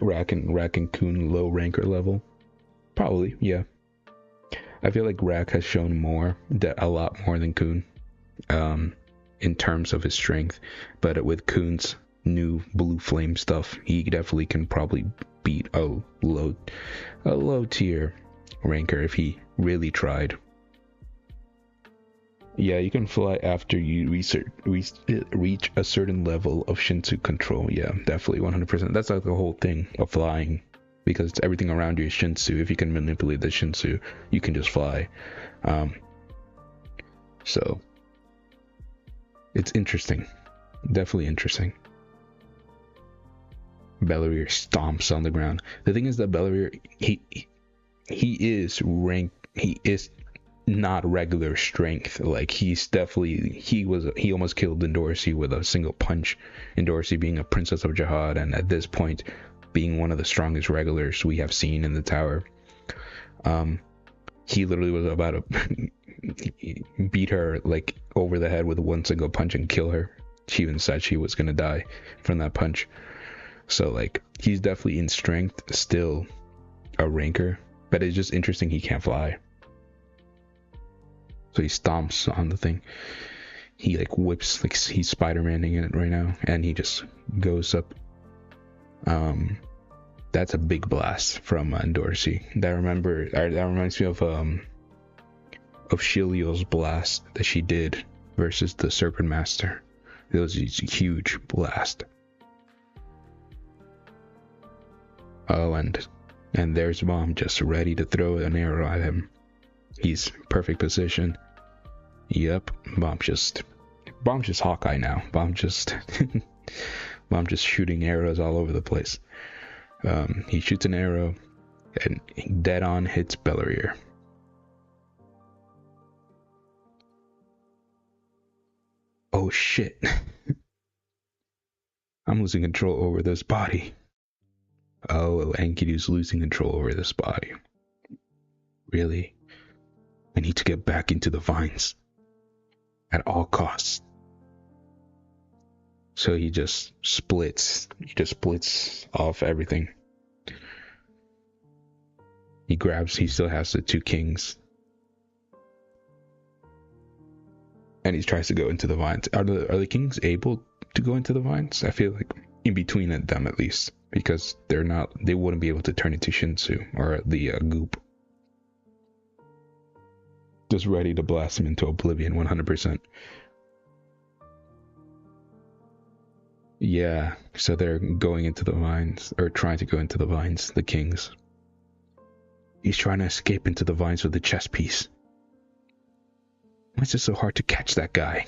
Rack and Coon low ranker level, probably, yeah. I feel like Rack has shown a lot more than Coon, in terms of his strength. But with Coon's new blue flame stuff, he definitely can probably beat a low tier ranker if he really tried. Yeah, you can fly after you reach a certain level of Shinsu control. Yeah, definitely 100%. That's like the whole thing of flying. Because everything around you is Shinsu. If you can manipulate the Shinsu, you can just fly. So it's interesting, definitely interesting. Bellerier stomps on the ground. The thing is that Bellerier, he is not regular strength. Like he almost killed Endorsi with a single punch. Endorsi being a princess of Jihad, and at this point being one of the strongest regulars we have seen in the tower. He literally was about to beat her like over the head with one single punch and kill her. She even said she was gonna die from that punch. So like he's definitely in strength still a ranker, but it's just interesting he can't fly. So he stomps on the thing. He like whips, like he's Spider-Maning in it right now, and he just goes up. That's a big blast from Dorsey. That reminds me of Shilio's blast that she did versus the Serpent Master. It was a huge blast. Oh, and there's Bomb just ready to throw an arrow at him. He's perfect position. Yep, Bomb's just Hawkeye now. Bomb just shooting arrows all over the place. He shoots an arrow and dead on hits Belleria. Oh shit. I'm losing control over this body. Oh, Enkidu's losing control over this body. Really? I need to get back into the vines. At all costs. So he just splits off everything. He still has the 2 kings. And he tries to go into the vines. Are the kings able to go into the vines? I feel like in between them at least. Because they wouldn't be able to turn into Shinsu or the goop. Just ready to blast him into oblivion 100%. Yeah, so they're going into the vines, or trying to go into the vines, the kings. He's trying to escape into the vines with the chess piece. Why is it so hard to catch that guy?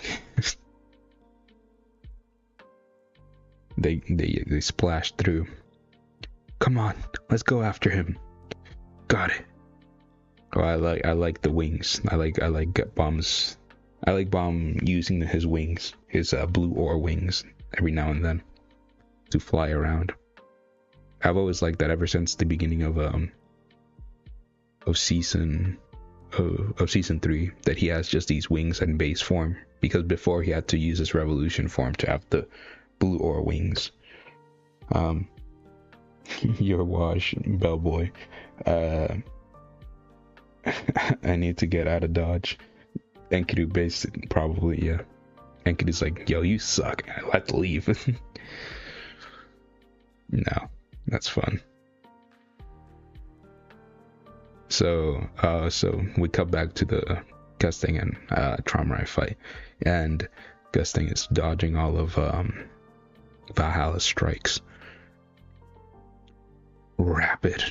They splash through. Come on, let's go after him. Got it. Oh, I like the wings. I like Bomb's. I like Bomb using his wings, his blue ore wings, every now and then, to fly around. I've always liked that ever since the beginning of season 3, that he has just these wings in base form, because before he had to use his revolution form to have the blue ore wings. Your wash, bellboy. I need to get out of Dodge. Enkidu basically, probably, yeah. Enkidu's like, yo, you suck. I'll have to leave. No, that's fun. So we cut back to the Gusting and Traumarai fight, and Gusting is dodging all of Valhalla's strikes. Rapid.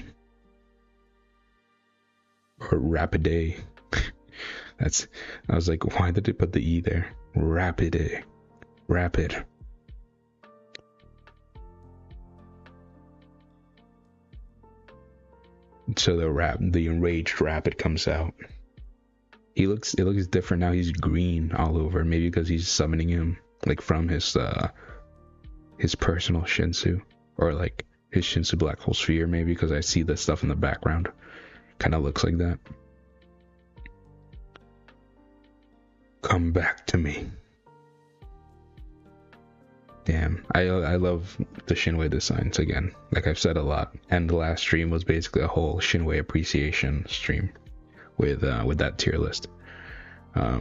Or Rapidae. I was like, why did they put the E there? Rapidae. Rapid. So the enraged Rapid comes out. It looks different now. He's green all over. Maybe because he's summoning him like from his personal Shinsu, or like his Shinsu black hole sphere. Maybe because I see the stuff in the background. Kind of looks like that. Come back to me. Damn, I love the Shinwei designs again. Like I've said a lot, and the last stream was basically a whole Shinwei appreciation stream with that tier list. Oh,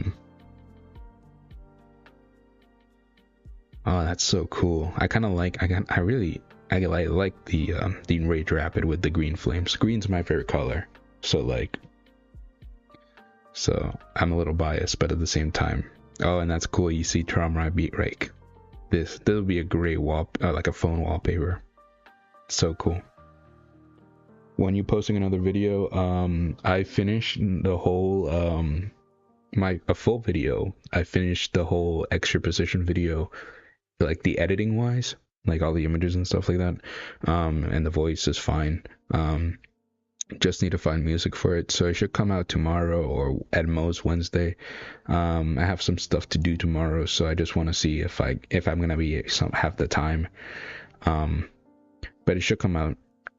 that's so cool. I like the Enraged Rapid with the green flames. Green's my favorite color, so I'm a little biased, but at the same time, oh, and that's cool. You see Traumarai beat Rake. This will be a great like a phone wallpaper. So cool. When you posting another video, I finished the whole a full video. I finished the whole extra position video, like the editing wise, like all the images and stuff like that. And the voice is fine. Just need to find music for it, so it should come out tomorrow or at most Wednesday. I have some stuff to do tomorrow, so I just want to see if I'm gonna have the time. But it should come out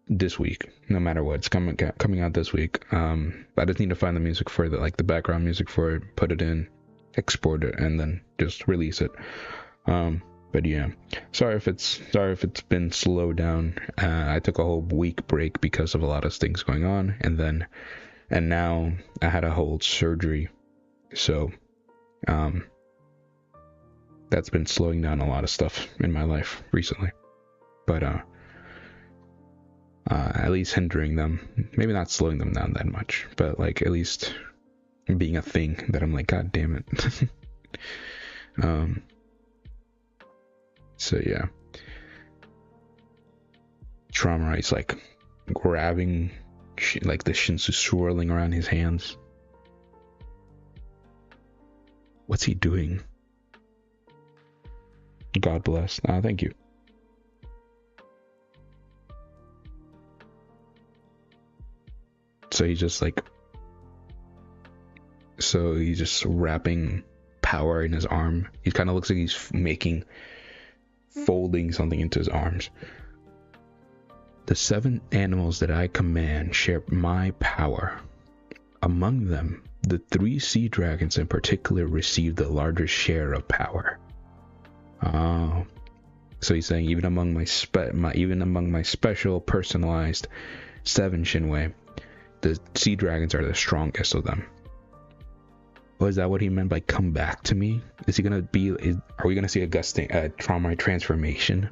this week, no matter what. It's coming out this week. But I just need to find the music for it, like the background music for it, put it in, export it, and then just release it. But yeah, sorry if it's been slowed down. I took a whole week break because of a lot of things going on, and now I had a whole surgery So, that's been slowing down a lot of stuff in my life recently. But, at least hindering them. Maybe not slowing them down that much, but like at least being a thing that I'm like, God damn it. So yeah. Trauma is like grabbing, like the shinsu swirling around his hands. What's he doing? God bless. Thank you. So he's just like, so he's just wrapping power in his arm. He kind of looks like he's folding something into his arms. The 7 animals that I command share my power. Among them, the 3 sea dragons in particular receive the largest share of power. Oh, so he's saying even among my special personalized 7 Shinwei, the sea dragons are the strongest of them. Oh, is that what he meant by come back to me? Is he gonna be? Are we gonna see a trauma transformation?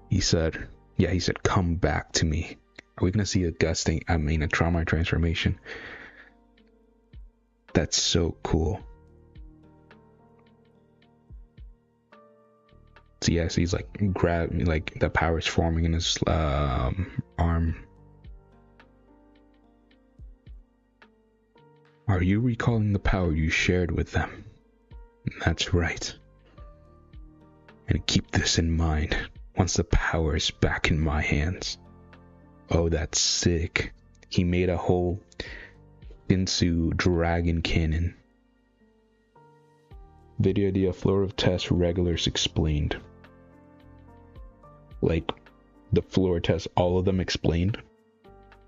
He said, yeah, he said, come back to me. Are we gonna see a trauma transformation? That's so cool. So yes, he's like like the power is forming in his arm. Are you recalling the power you shared with them? That's right. And keep this in mind once the power is back in my hands. Oh, that's sick. He made a whole Shinsu dragon cannon. Video idea, floor of test regulars explained. Like, the floor test, all of them explained.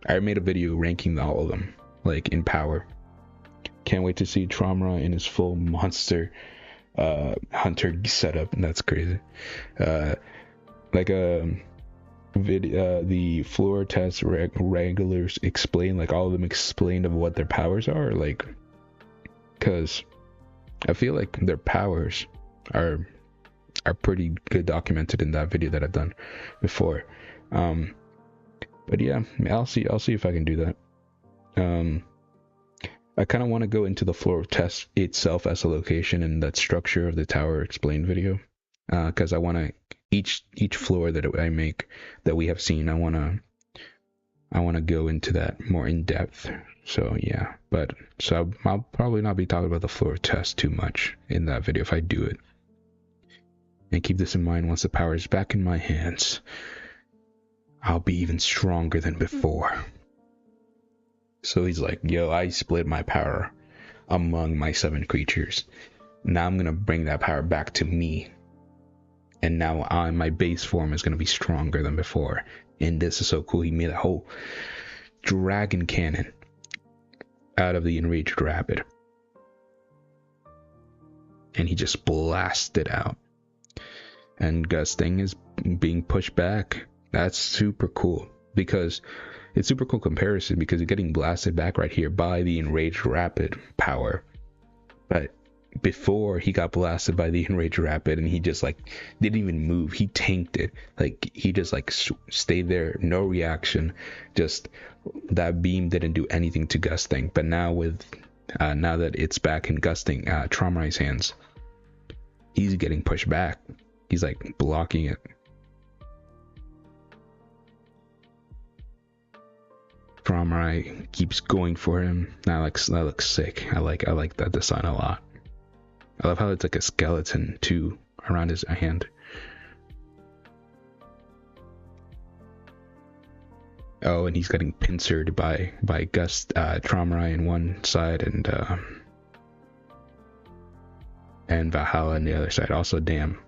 I made a video ranking all of them, like, in power. Can't wait to see Trauma in his full monster hunter setup. That's crazy. The floor test regulars explain, like all of them explained of what their powers are, like, because I feel like their powers are pretty good documented in that video that I've done before. But yeah, I'll see if I can do that. I kind of want to go into the floor of test itself as a location and that structure of the tower explained video, because I want to each floor that I make that we have seen, I want to go into that more in depth. So yeah, so I'll probably not be talking about the floor of test too much in that video if I do it. And keep this in mind, once the power is back in my hands, I'll be even stronger than before. So he's like, yo, I split my power among my 7 creatures. Now I'm going to bring that power back to me. And now my base form is going to be stronger than before. And this is so cool. He made a whole dragon cannon out of the enraged rabbit. And he just blasted out. And gusting is being pushed back. That's super cool. Because it's super cool comparison, because you're getting blasted back right here by the enraged rapid power. But before, he got blasted by the enraged rapid and he just like didn't even move. He tanked it. Like he just like stayed there, no reaction. Just that beam didn't do anything to gusting. But now with now that it's back in gusting Trauma's hands, he's getting pushed back. He's like blocking it. Trauma keeps going for him. That looks sick. I like that design a lot. I love how it's like a skeleton too around his hand. Oh, and he's getting pincered by Gust Trauma in one side and Valhalla on the other side. Also, damn,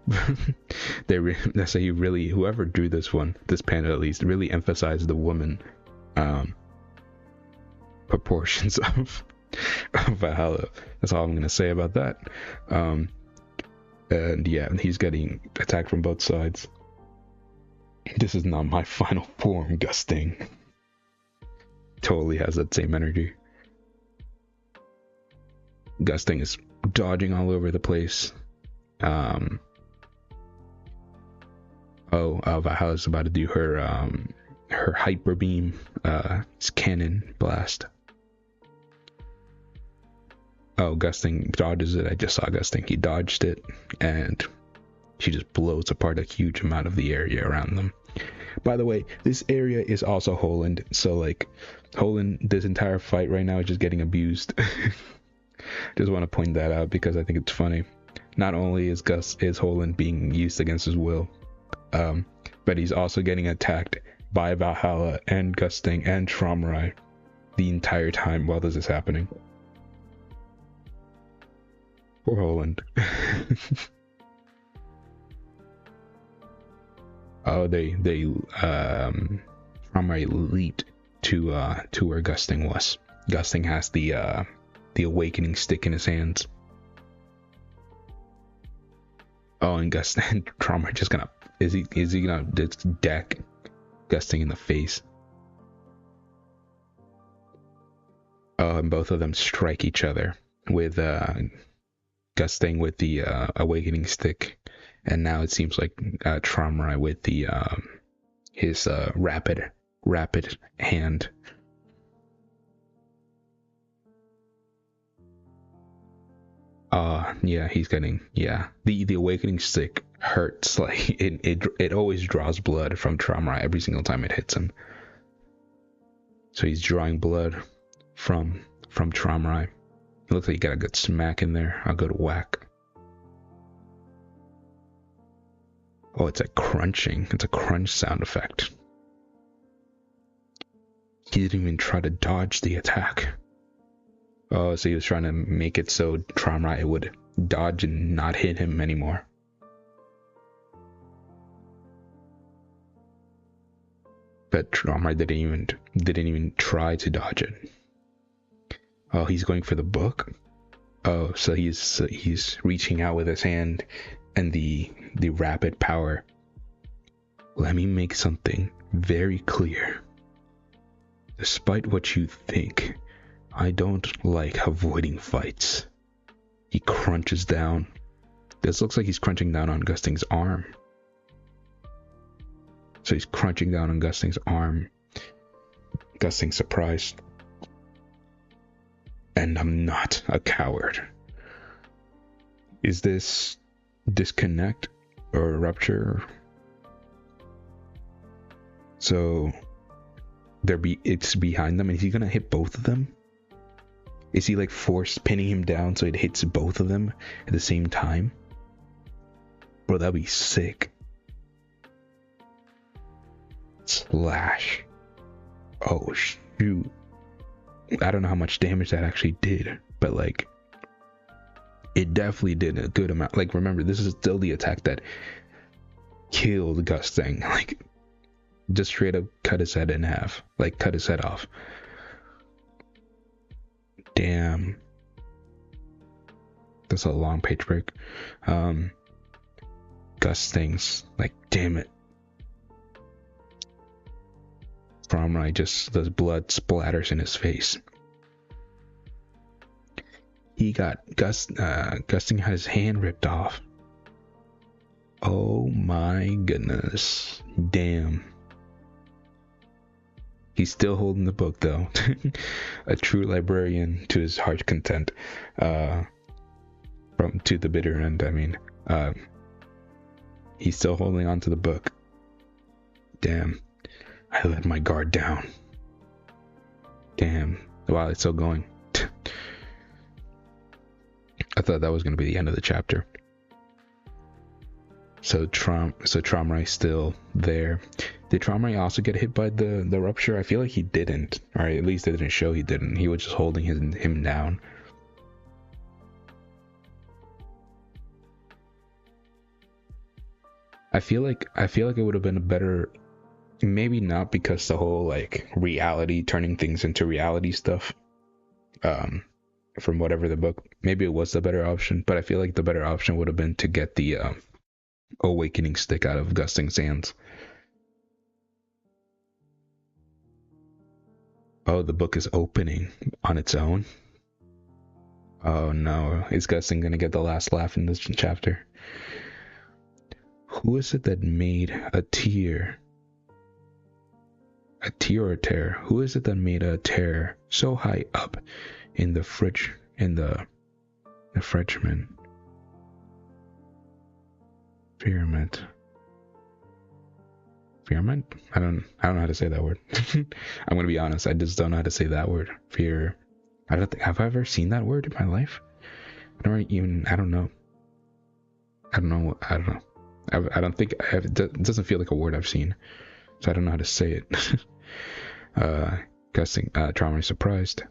that's how you really, whoever drew this panel at least, really emphasized the woman proportions of Valhalla. That's all I'm gonna say about that. And yeah, he's getting attacked from both sides. This is not my final form, Gusting. Totally has that same energy. Gusting is dodging all over the place. Valhalla's about to do her hyper beam cannon blast. Oh, Gusting dodges it. I just saw Gusting. He dodged it, and she just blows apart a huge amount of the area around them. By the way, this area is also Holland, so like Holland, this entire fight right now is just getting abused. Just want to point that out because I think it's funny. Not only is Holland being used against his will, but he's also getting attacked by Valhalla and Gusting and Tromrai the entire time while this is happening. Poor Holland. Oh, Tromrai leaped to where Gusting was. Gusting has the awakening stick in his hands. Oh, and Tromrai just gonna is he gonna just deck Gusting in the face? Oh, and both of them strike each other with Gusting with the awakening stick, and now it seems like Tromrai with the his rapid hand. Yeah, he's getting, yeah, the awakening stick hurts. Like it always draws blood from Tromrai every single time it hits him. So he's drawing blood from Tromrai. It looks like he got a good smack in there. I'll go to whack. Oh, it's a crunching. It's a crunch sound effect. He didn't even try to dodge the attack. Oh, so he was trying to make it so Tromrai would dodge and not hit him anymore. But Tromrai didn't even try to dodge it. Oh, he's going for the book. Oh, so he's reaching out with his hand and the rapid power. Let me make something very clear. Despite what you think, I don't like avoiding fights. He crunches down. This looks like he's crunching down on Gusting's arm. So he's crunching down on Gusting's arm. Gusting's surprised. And I'm not a coward. Is this disconnect or rupture? So it's behind them, and is he gonna hit both of them? Is he like pinning him down so it hits both of them at the same time? Bro, that'd be sick. Slash. Oh shoot. I don't know how much damage that actually did, but like it definitely did a good amount. Like, remember, this is still the attack that killed Gusting. Like, just straight up cut his head in half. Like, cut his head off. Damn. That's a long page break. Gusting's like, damn it. Tromrai just, the blood splatters in his face. He got Gusting had his hand ripped off. Oh my goodness. Damn. He's still holding the book though. A true librarian to his heart's content. To the bitter end, I mean. He's still holding on to the book. Damn. I let my guard down. Damn. Wow, it's still going. I thought that was going to be the end of the chapter. So Tromrai's still there. Did Tromrai also get hit by the rupture? I feel like he didn't. Or at least they didn't show he didn't. He was just holding him down. I feel like it would have been a better, maybe not because the whole like reality, turning things into reality stuff, from whatever the book, maybe it was the better option, but I feel like the better option would have been to get the awakening stick out of Gusting's hands. Oh, the book is opening on its own. Oh no, is Gustin gonna get the last laugh in this chapter? Who is it that made a tear? A tear or a tear? Who is it that made a tear so high up in the fridge, in the Frenchman? Firmament. Firmament? I don't know how to say that word. I'm gonna be honest, I just don't know how to say that word. Fear. I don't think, have I ever seen that word in my life? I don't know. I don't think, it doesn't feel like a word I've seen. So I don't know how to say it. Guessing, trauma surprised.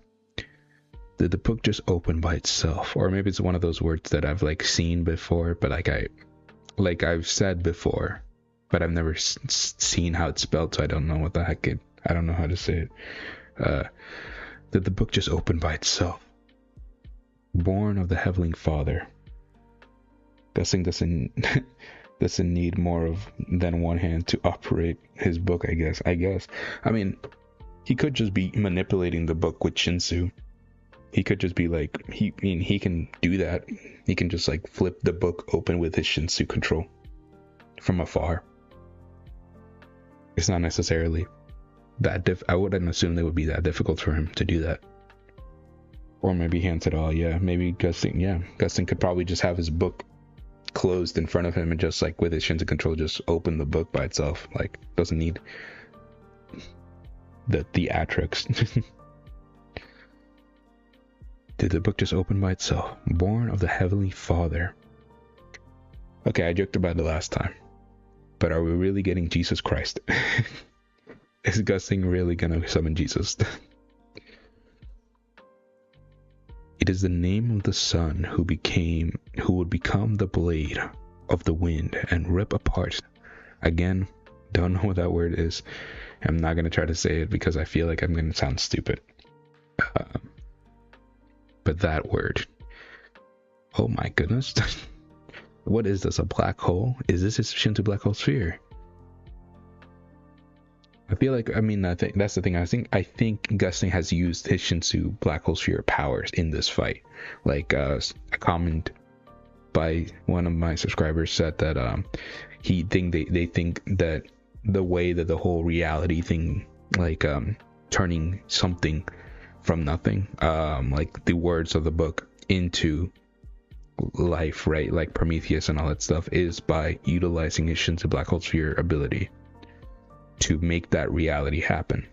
Did the book just open by itself? Or maybe it's one of those words that I've like seen before, but I've said before, but I've never seen how it's spelled, so I don't know what the heck I don't know how to say it. Did the book just open by itself? Born of the Heavenly Father. Guessing doesn't need more than one hand to operate his book, I guess. I mean, he could just be manipulating the book with Shinsu. He could just be like, he can do that. He can just like flip the book open with his Shinsu control from afar. It's not necessarily that I wouldn't assume it would be that difficult for him to do that. Or maybe hands it all, yeah. Maybe Gustin could probably just have his book closed in front of him and just like with his Shinsu control just open the book by itself. Like, doesn't need the theatrics. Did the book just open by itself? Born of the Heavenly Father. Okay, I joked about it last time. But are we really getting Jesus Christ? Is Gustin really gonna summon Jesus? It is the name of the Son who would become the blade of the wind and rip apart. Again, don't know what that word is. I'm not gonna try to say it because I feel like I'm gonna sound stupid. But that word, oh my goodness. What is this, a black hole? Is this his Shinsu black hole sphere? I feel like, I think that's the thing. I think Gustin has used his Shinsu black hole sphere powers in this fight. Like a comment by one of my subscribers said that they think that the way that the whole reality thing, like turning something from nothing, like the words of the book into life, right? Like Prometheus and all that stuff, is by utilizing his Shinsu black hole sphere ability to make that reality happen,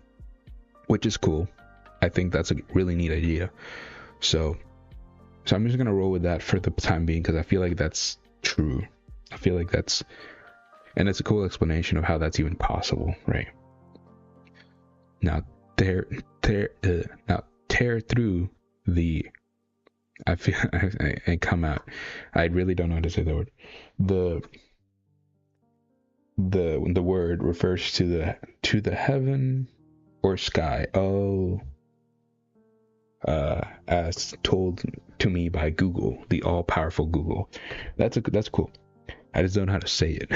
which is cool. I think that's a really neat idea. So I'm just gonna roll with that for the time being because I feel like that's true. I feel like and it's a cool explanation of how that's even possible, right? Now tear through the. I feel I come out. I really don't know how to say the word. The word refers to the heaven or sky. Oh, as told to me by Google, the all-powerful Google. That's cool. I just don't know how to say it.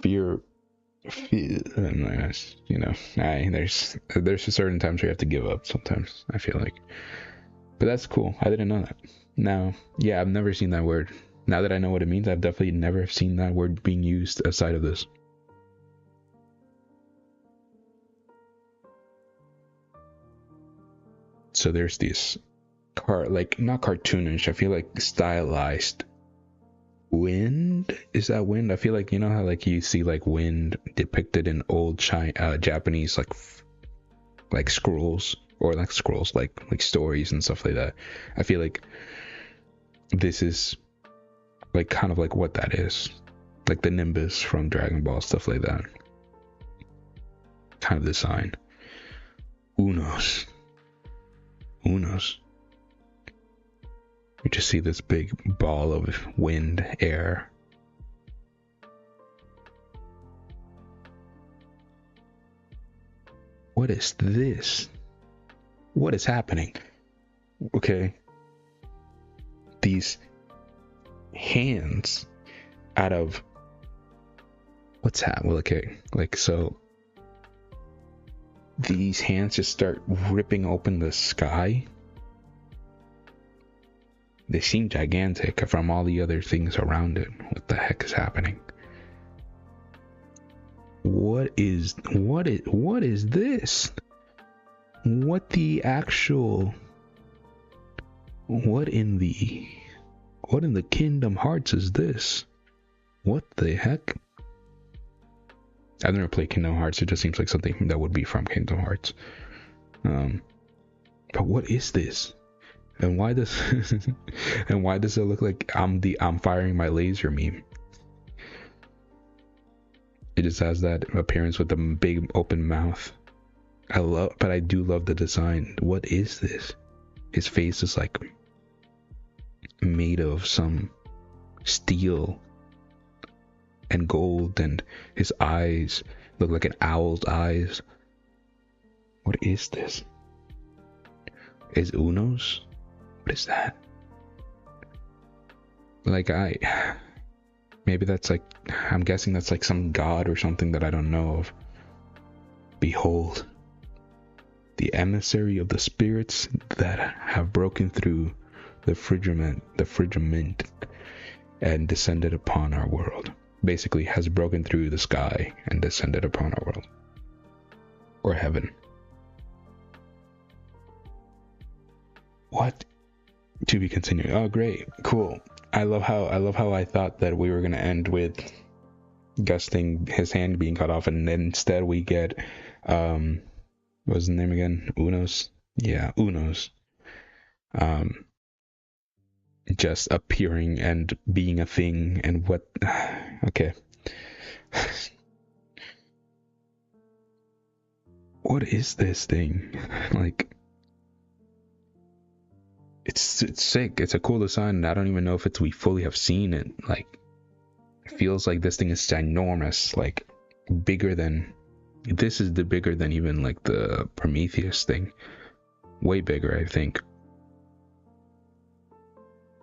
Fear, you know, there's certain times where you have to give up sometimes, I feel like. But that's cool. I didn't know that. Now, yeah, I've never seen that word. Now that I know what it means, I've definitely never seen that word being used aside of this. So there's this like not cartoonish, I feel like stylized wind. Is that wind? I feel like, you know how like you see like wind depicted in old Japanese like scrolls, or like scrolls like stories and stuff like that. I feel like this is like kind of like what that is, like the Nimbus from Dragon Ball, stuff like that kind of design. Unos. You just see this big ball of wind, air. What is this? What is happening? Okay. These hands out of what's happening? Well, okay. Like, so these hands just start ripping open the sky. They seem gigantic from all the other things around it. What the heck is happening? What is this? What in the Kingdom Hearts is this? What the heck? I've never played Kingdom Hearts. It just seems like something that would be from Kingdom Hearts. But what is this? And why does it look like I'm firing my laser meme? It just has that appearance with the big open mouth. But I do love the design. What is this? His face is like made of some steel and gold, and his eyes look like an owl's eyes. What is this? Is Uno's? What is that? Like maybe that's like, I'm guessing that's like some god or something that I don't know of. Behold, the emissary of the spirits that have broken through the firmament and descended upon our world. Basically, has broken through the sky and descended upon our world. Or heaven. What? To be continued. Oh, great. Cool. I love how I thought that we were going to end with Gusting, his hand being cut off, and then instead we get, what was the name again? Unos? Yeah, Unos. Just appearing and being a thing, and what... Okay. What is this thing? Like... It's sick. It's a cool design, and I don't even know if we fully have seen it. Like, it feels like this thing is ginormous, like bigger than... This is bigger than even like the Prometheus thing. Way bigger, I think.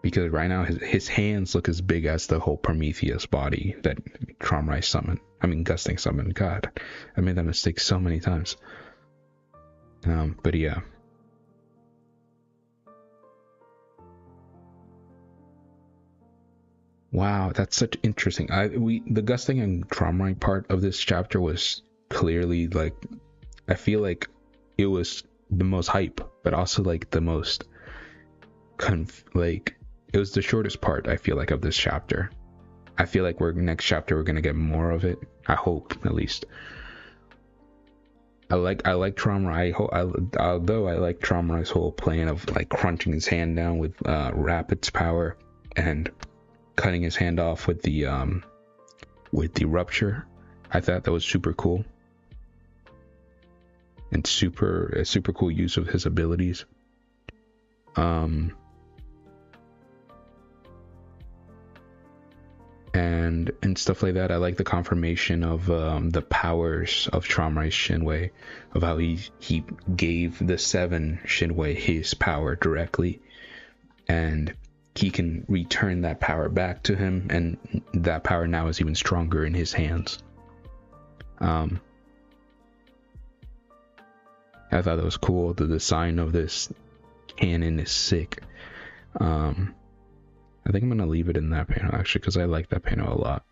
Because right now his hands look as big as the whole Prometheus body that Tromrai summoned. I mean, Gusting summoned. God, I made that mistake so many times. But yeah. Wow, that's such interesting. The Gusting and Tromrai part of this chapter was clearly like, I feel like it was the most hype, but also like the most it was the shortest part, I feel like, of this chapter. I feel like next chapter we're gonna get more of it. I hope, at least. I like Tromrai. Although I like Tromrai's whole plan of like crunching his hand down with Rapid's power and cutting his hand off with the rupture. I thought that was super cool. And a super cool use of his abilities. And stuff like that. I like the confirmation of the powers of Tromrai's Shinwei, of how he gave the 7 Shinwei his power directly, and he can return that power back to him, and that power now is even stronger in his hands. I thought that was cool. The design of this cannon is sick. I think I'm gonna leave it in that panel, actually, because I like that panel a lot.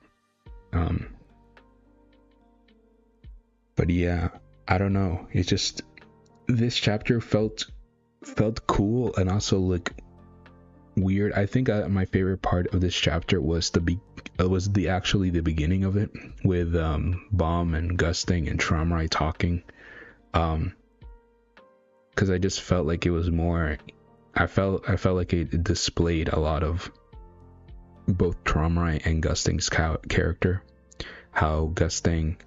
But yeah, I don't know. It's just, this chapter felt cool and also like weird. I think my favorite part of this chapter was the beginning of it, with Bomb and Gusting and Tromrai talking. Because I just felt like it was more. I felt like it displayed a lot of both Tromrai and Gusting's character, how Gusting,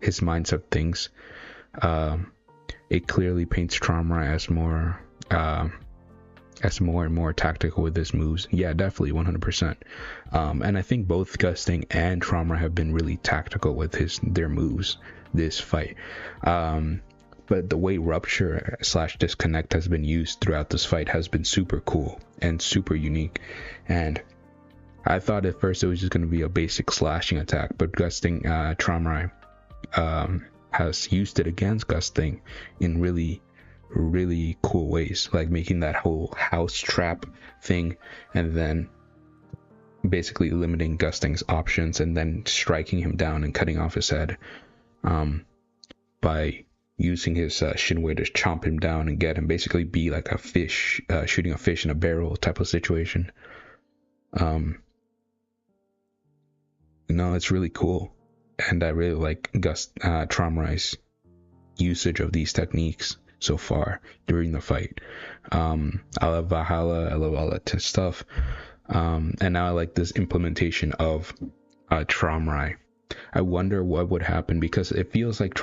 his mindset of things. It clearly paints Tromrai as more and more tactical with his moves. Yeah, definitely 100%. And I think both Gusting and Tromrai have been really tactical with their moves this fight. But the way Rupture / Disconnect has been used throughout this fight has been super cool and super unique. And I thought at first it was just going to be a basic slashing attack, but Gusting, Tromrai, has used it against Gusting in really, really cool ways, like making that whole house trap thing, and then basically limiting Gusting's options, and then striking him down and cutting off his head, by using his Shinwei to chomp him down and get him, basically be like a fish, shooting a fish in a barrel type of situation. No, it's really cool, and I really like Tromrai's usage of these techniques so far during the fight. I love Valhalla, I love all that stuff, and now I like this implementation of Tromrai. I wonder what would happen, because it feels like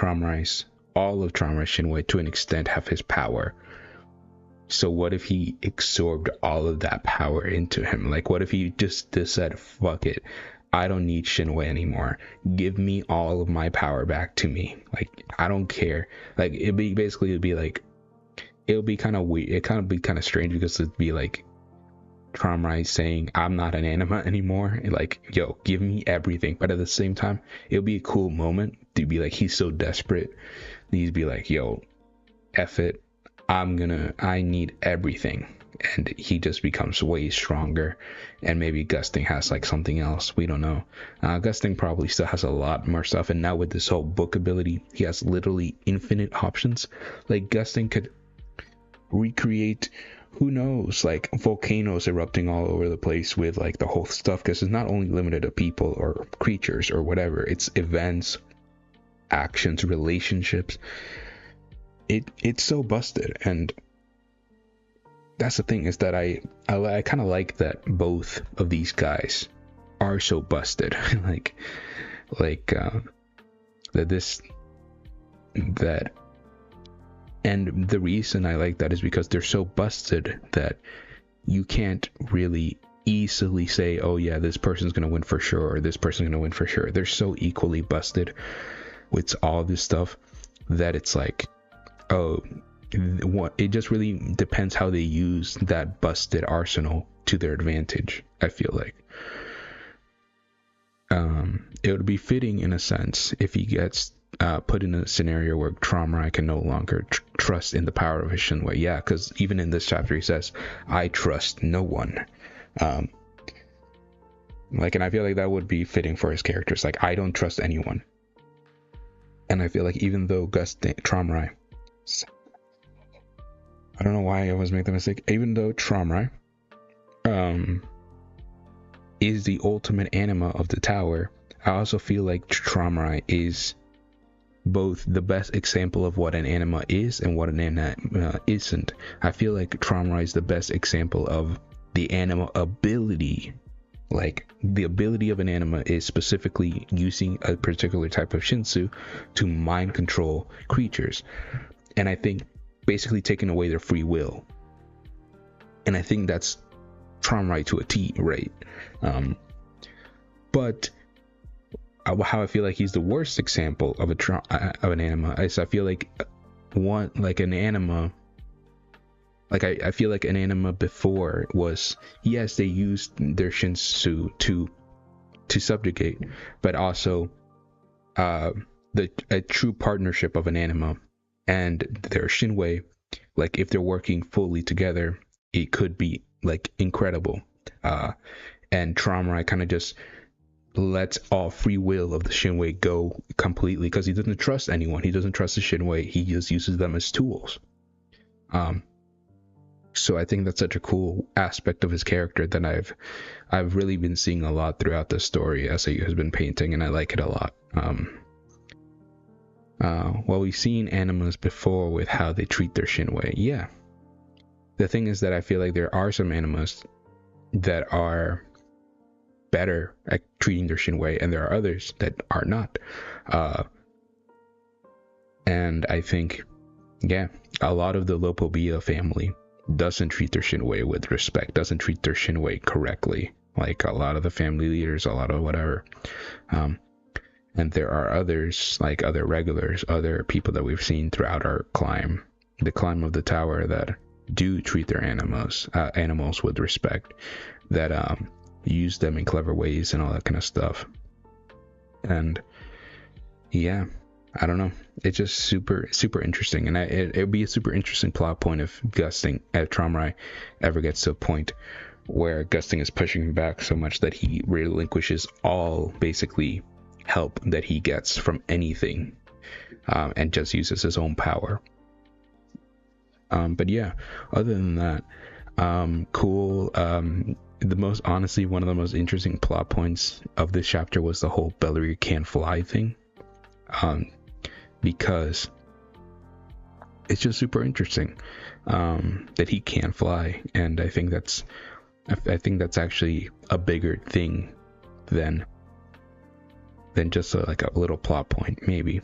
all of Tromrai's Shinwei to an extent have his power. So what if he absorbed all of that power into him? Like, what if he just said, fuck it, I don't need Shinwei anymore, give me all of my power back to me, like, I don't care. Like, it'd be kind of weird, it kind of be kind of strange, because it'd be like Tromrai saying, I'm not an anima anymore, like, yo, give me everything. But at the same time, it'll be a cool moment to be like, he's so desperate, he'd be like, yo, F it, I need everything. And he just becomes way stronger, and maybe Gusting has like something else, we don't know. Gusting probably still has a lot more stuff, and now with this whole book ability, he has literally infinite options. Like, Gusting could recreate, who knows, like volcanoes erupting all over the place with like the whole stuff, because it's not only limited to people or creatures or whatever, it's events, actions, relationships. It's so busted. And that's the thing, is that I kind of like that both of these guys are so busted. like that and the reason I like that is because they're so busted that you can't really easily say, oh yeah, this person's gonna win for sure, or this person's gonna win for sure. They're so equally busted with all this stuff that it's like, oh, it just really depends how they use that busted arsenal to their advantage. I feel like it would be fitting in a sense if he gets put in a scenario where Tromrai can no longer trust in the power of his Shinwei. Yeah, because even in this chapter he says, I trust no one. Like, and I feel like that would be fitting for his characters. Like, I don't trust anyone. And I feel like even though Tromrai, I don't know why I always make the mistake, even though Tromrai is the ultimate anima of the tower, I also feel like Tromrai is both the best example of what an anima is and what an anima isn't. I feel like Tromrai is the best example of the anima ability. Like, the ability of an anima is specifically using a particular type of Shinsu to mind control creatures, and I think basically taking away their free will. And I think that's Tromrai to a T, right? But how I feel like he's the worst example of an anima is, I feel like an anima, like I feel like an anima before was, yes, they used their Shinsu to subjugate, but also a true partnership of an anima and their Shinwei, like if they're working fully together, it could be like incredible. And Tromrai kind of just lets all free will of the Shinwei go completely, because he doesn't trust anyone. He doesn't trust the Shinwei. He just uses them as tools. So I think that's such a cool aspect of his character that I've really been seeing a lot throughout the story as he has been painting, and I like it a lot. Well, we've seen animas before with how they treat their Shinwei. Yeah. The thing is that I feel like there are some animas that are better at treating their Shinwei, and there are others that are not. And I think, yeah, a lot of the Lopobia family doesn't treat their Shinwei with respect, doesn't treat their Shinwei correctly, like a lot of the family leaders, a lot of whatever. And there are others, like other regulars, other people that we've seen throughout our the climb of the tower, that do treat their animals with respect, that use them in clever ways and all that kind of stuff. And yeah, I don't know. It's just super interesting, and it'd be a super interesting plot point if Tromrai ever gets to a point where Gusting is pushing him back so much that he relinquishes all basically help that he gets from anything, and just uses his own power. But yeah, other than that, cool. Honestly, one of the most interesting plot points of this chapter was the whole Bellary can't fly thing. Because it's just super interesting, that he can't fly, and I think that's actually a bigger thing than just like a little plot point, maybe.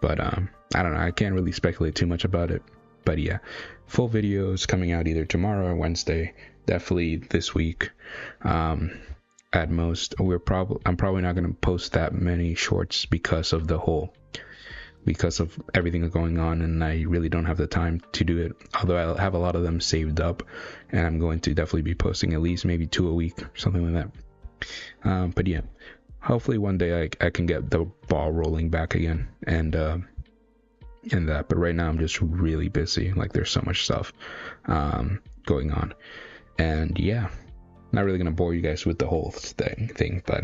But I don't know. I can't really speculate too much about it. But yeah, full videos coming out either tomorrow or Wednesday. Definitely this week. At most, I'm probably not going to post that many shorts because of everything going on, and I really don't have the time to do it. Although I'll have a lot of them saved up, and I'm going to definitely be posting at least maybe 2 a week, something like that. But yeah, hopefully one day I can get the ball rolling back again, and that. But right now I'm just really busy. Like, there's so much stuff going on, and yeah, not really gonna bore you guys with the whole thing, but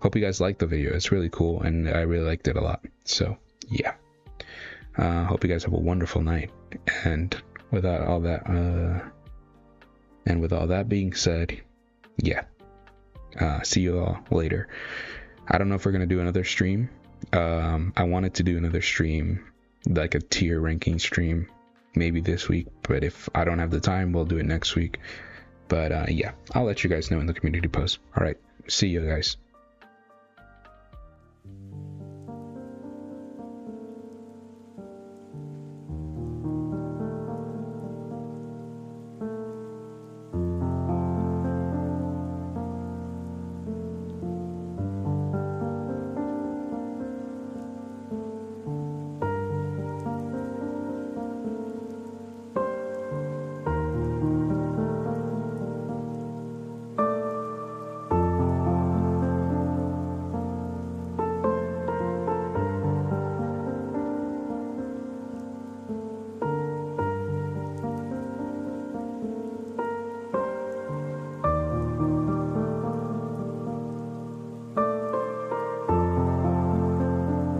hope you guys liked the video. It's really cool, and I really liked it a lot. So yeah, hope you guys have a wonderful night. And with all that being said, yeah, see you all later. I don't know if we're gonna do another stream. I wanted to do another stream, like a tier ranking stream, maybe this week, but if I don't have the time, we'll do it next week. But yeah, I'll let you guys know in the community post. All right, see you guys.